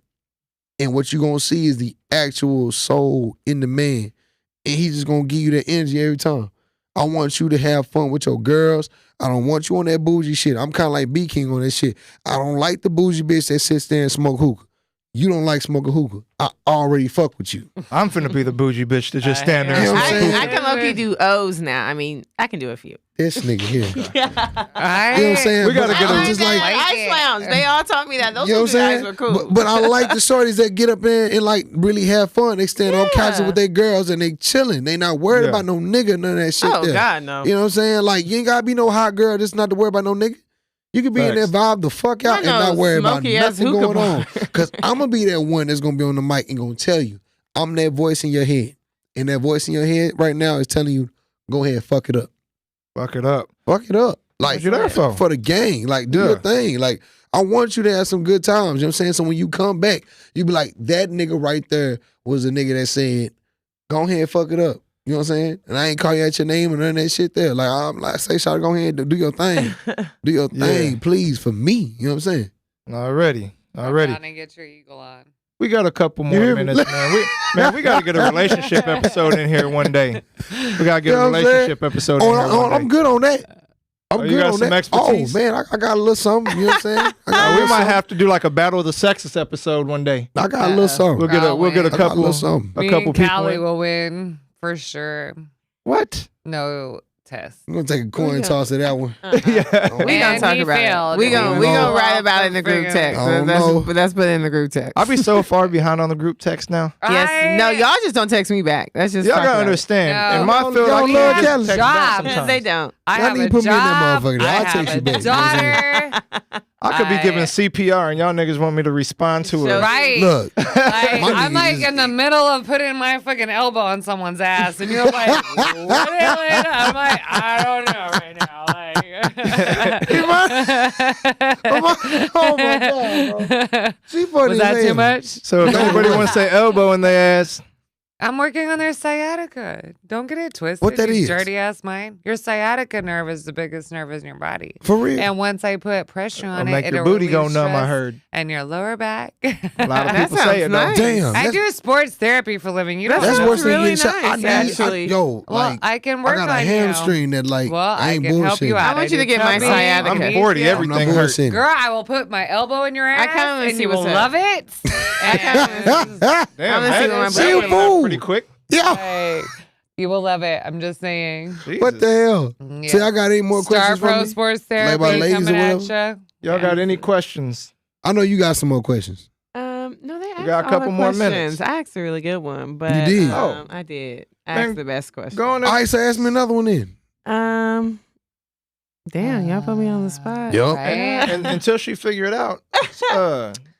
And what you gonna see is the actual soul in the man. And he's just gonna give you that energy every time. I want you to have fun with your girls. I don't want you on that bougie shit. I'm kind of like B King on that shit. I don't like the bougie bitch that sits there and smoke hookah. You don't like smoking hookah. I already fuck with you. I'm finna be the bougie bitch to just stand there and You know what I'm smoke saying? hookah. I can low-key do O's now. I mean, I can do a few. This nigga here. You know I, what I'm saying? We gotta But get I'm him- just like, Ice Lounge. They all taught me that. Those you know two what I'm guys saying? were cool. But I like the shorties that get up there and like really have fun. They stand on couches Yeah. with their girls and they chilling. They not worried Yeah. about no nigga, none of that shit Oh there. God, no. You know what I'm saying? Like, you ain't gotta be no hot girl just not to worry about no nigga. You can be in that Facts. vibe the fuck out I and know, not worry about smoky-ass nothing hookah going on. bar. Cause I'm gonna be that one that's gonna be on the mic and gonna tell you, I'm that voice in your head. And that voice in your head right now is telling you, go ahead, fuck it up. Fuck it up. Fuck it up. Like, What you there for? the gang. Like, do Yeah. your thing. Like, I want you to have some good times. You know what I'm saying? So when you come back, you be like, that nigga right there was the nigga that said, go ahead, fuck it up. You know what I'm saying? And I ain't call you out your name and none of that shit there. Like, I'm like, say, Shawty, go ahead, do your thing. Do your thing, Yeah. please, for me. You know what I'm saying? Already. Trying to get your eagle on. We got a couple You more hear me? minutes, man. We got to get a relationship episode in here one day. We got to get You know a what I'm saying? relationship episode in here one day. I'm good on that. I'm Oh, you good got on some that. expertise? Oh, man, I got a little something. You know what I'm saying? I got a We little might something. have to do like a battle of the sexes episode one day. I got a little something. We'll get a I'll we'll get a win. I got a couple little something. a Me couple and people. Callie in. will win for sure. What? No test. I'm going to take a coin toss of that one. Yeah. Oh, We gonna And talk he about failed. it. We He gonna was write off about it in the the group friggin- text. I don't know. That's put it in the group text. I'll be so far behind on the group text now. Yes. No, y'all just don't text me back. That's just Y'all talk gotta about it. understand. No. In my Y'all- field, I y'all can't love just Kelly's text back job. sometimes. They don't. I Y'all have need a to put me in that job. motherfucker. I I'll have text you a back. You know what I'm daughter. I could be I- giving CPR and y'all niggas want me to respond to So- it. Right. Look, Like, My I'm nigga like is- in the middle of putting my fucking elbow on someone's ass, and you're like, "What are you doing?" I'm like, I don't know right now. oh my God, bro. She funny Was as that too hell. much? So if anybody wants to say elbow in their ass, I'm working on their sciatica. Don't get it twisted. What that you is? dirty ass mind. Your sciatica nerve is the biggest nerve in your body. For real. And once I put pressure it'll on it, make your it'll booty go relieve numb, I stress heard. and your lower back. A lot of That people say it, sounds though. nice. Damn. I that's- do sports therapy for a living. You That don't That's know. worse than really getting shot. nice, Like, Well, like, I can work I got a on you. hamstring that, like, Well, I I ain't can help you bullshitting. out. I want you to do get my tell me. sciatica. I'm Okay. 40, Yeah. I'm not everything hurts. bullshitting. Girl, I will put my elbow in your ass, kinda wanna and see you will what's up. love it. kinda- Damn, I'm gonna see what my that brother went does. pretty quick. Yeah. Like, you will love it. I'm just saying. What the hell? Yeah. See, I got any more Star questions Pro for me? Sports Like Therapy about ladies or coming at whatever? you. Y'all got any questions? I know you got some more questions. No, they asked got a all couple the more questions. minutes. I asked a really good one, but You did? Oh. I did. I Man, asked the best question. Go on All and right, so ask me another one then. Damn, y'all put me on the spot. Yup. Right? and until she figure it out,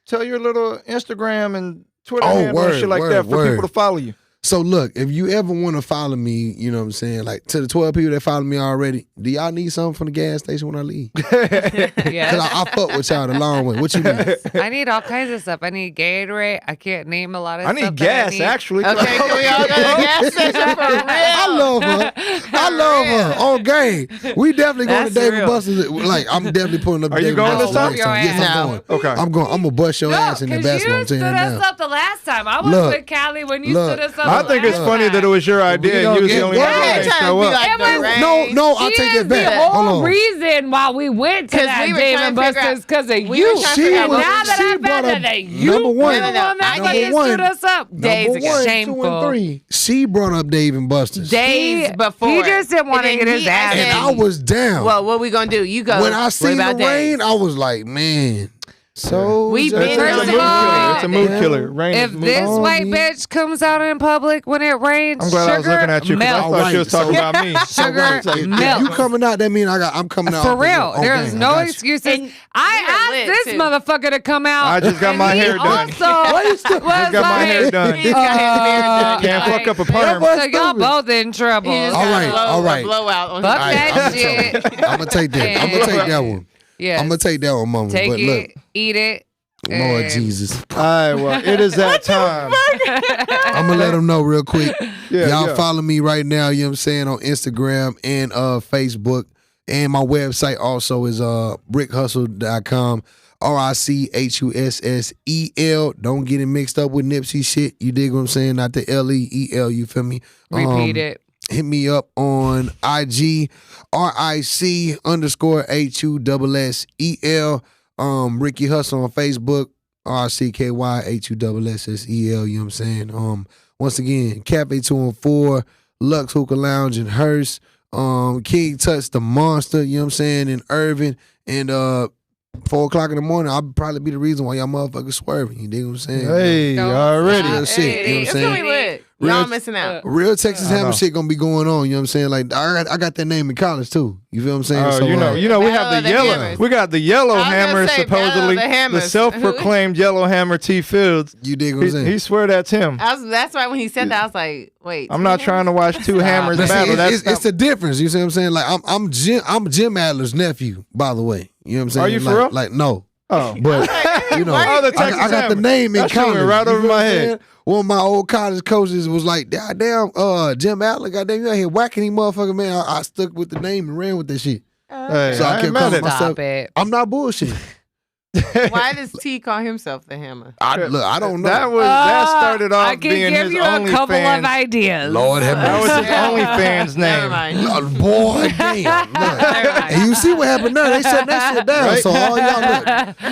tell your little Instagram and Twitter Oh, handle and word, shit like word, that for word. people to follow you. So look, if you ever want to follow me, you know what I'm saying, like to the 12 people that follow me already, do y'all need something from the gas station when I leave? Yes. Cause I fuck with y'all the long way. What you need? I need all kinds of stuff. I need Gatorade. I can't name a lot of I stuff. need gas, actually. Okay, can we all go to the gas station for real? I love her. I love real. her. On game. We definitely going to That's Dave real. and Buster's. Like, I'm definitely pulling up. Are you Dave going and this Buster's time? next Yes, I'm No. going. Okay. I'm gonna bust your ass in the because basketball. you I'm stood telling you us now. up the last time. I was Look. with Callie when you Look. stood us up. I the think it's last funny time. that it was your idea. gonna And you was get the only what? one that I ain't didn't trying to show be up. like It the was- rain. No, I'll She take is it back. the Hold whole on. reason why we went to 'Cause that we were Dave trying and to figure Buster's out- because of we were you. trying to She figure out And was- what now that she I found brought out up that you number one. were the one that Number fucking one. stood us up, Days Number ago. 1, 2, Shameful. and 3. She brought up Dave and Buster's. Days before. He just didn't want to And get then his he- ass and And then- I was down. Well, what we gonna do? You go. When I seen the about rain, days? I was like, man. So We It's been a First mood of killer. all, It's a mood killer. Rain If is mood this killer. white bitch comes out in public when it rains, I'm glad I was sugar, looking at you because I milk. thought she was talking Alright, about me. Sugar, If you milk. coming out, that mean I'm coming out. For off the real, rip. there's Okay, I no got you. excuses. And I you're asked lit, this too. motherfucker to come out. I just got and my he hair done. Also, Just Just got my hair done. He's got his hair done. Can't fuck up a perm. That So y'all both in trouble. He just All got right, a all right. blowout on Fuck his that shit. I'm gonna take that. I'm gonna take that one. Yes. I'm gonna take that one, mama. Take but it, look, eat it. Lord and- Jesus, All right, well, it is that time. I'm gonna let them know real quick. Yeah, Y'all yeah. follow me right now. You know what I'm saying, on Instagram and Facebook, and my website also is brickhustle.com. RICHUSSEL. Don't get it mixed up with Nipsey shit. You dig what I'm saying? Not the LEEL. You feel me? Repeat it. Hit me up on IG, RIC_HUSSEL. Ricky Hustle on Facebook, RCKYHUSSEL. You know what I'm saying? Once again, Cafe 214, Lux Hookah Lounge in Hearst, King Tut's the Monster, you know what I'm saying, in Irving, and 4 o'clock in the morning, I'll probably be the reason why y'all motherfuckers swerving. You dig what I'm saying? Hey, Don't already. Real shit, you know what I'm It's saying? gonna be lit. Real- Y'all missing out. Real Texas I Hammer know. shit gonna be going on. You know what I'm saying? Like I got that name in college too. You feel what I'm saying? Oh, So, you know, we Battle have of the the yellow. Hammers. We got the yellow I was gonna hammer, say, Battle of supposedly the the Hammers. self-proclaimed yellow hammer T Fields. you dig what I'm saying? He swear that's him. That's why when he said that, I was like, wait. I'm not trying to watch two hammers But see, battle. That's it's the difference. You see what I'm saying? Like I'm Jim Adler's nephew, by the way. You know what I'm saying? Are you for like, real? Like no, oh, but you know, Oh, the I Texas got the Hammer. name in That shit went college. right You over feel my what I'm head. saying? One of my old college coaches was like, "Damn, Jim Adler, goddamn, you out here whacking these motherfucker, man." I stuck with the name and ran with that shit. hey, So I I kept ain't mad calling at myself- Stop it. I'm not bullshit. Why does T call himself the hammer? I don't know. that started off I can being give his you a couple of OnlyFans. ideas. Lord have That was mercy. his OnlyFans Never name. mind. Boy, damn. Look. And you see what happened now? They shut that shit down. Right? So all y'all, look,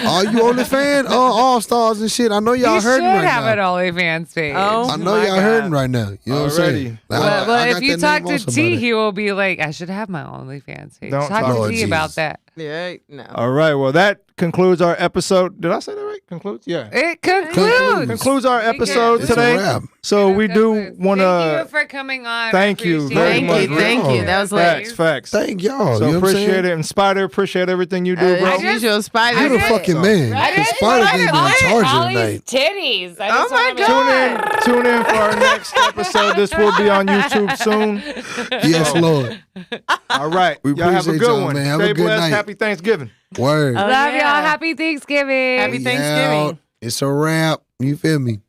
all you OnlyFans, all stars and shit. I know y'all You should hurting right have now. an OnlyFans page. Oh. I know my y'all God. hurting right now. You know what I'm Already. saying? But, I if got you that talk name to also T, about it. he will be like, I should have my OnlyFans page. Don't Talk talk to Lord T Jesus. about that. Yeah, no. All right, well, that concludes our episode. Did I say that right? Concludes? Yeah. It concludes. Concludes our episode It's a today. wrap. So we do want Thank you to for coming on. thank I you appreciate very Thank much. you, thank you. That was lit. facts. Thank y'all. So you know what I'm appreciate saying? it. And Spider, appreciate everything you do, bro. As usual, Spider. You the did. fucking man. I Because did. Spider Spider gave me in lit. charge all of the these night. titties. I Oh just my wanna be- God. Tune in for our next episode. This will be on YouTube soon. Yes, Lord. All right. We y'all have a appreciate good y'all, one. man. Have a Stay good blessed. night. Happy Thanksgiving. Word. Oh, Love yeah. y'all. Happy Thanksgiving. Happy We Thanksgiving. out. It's a wrap. You feel me?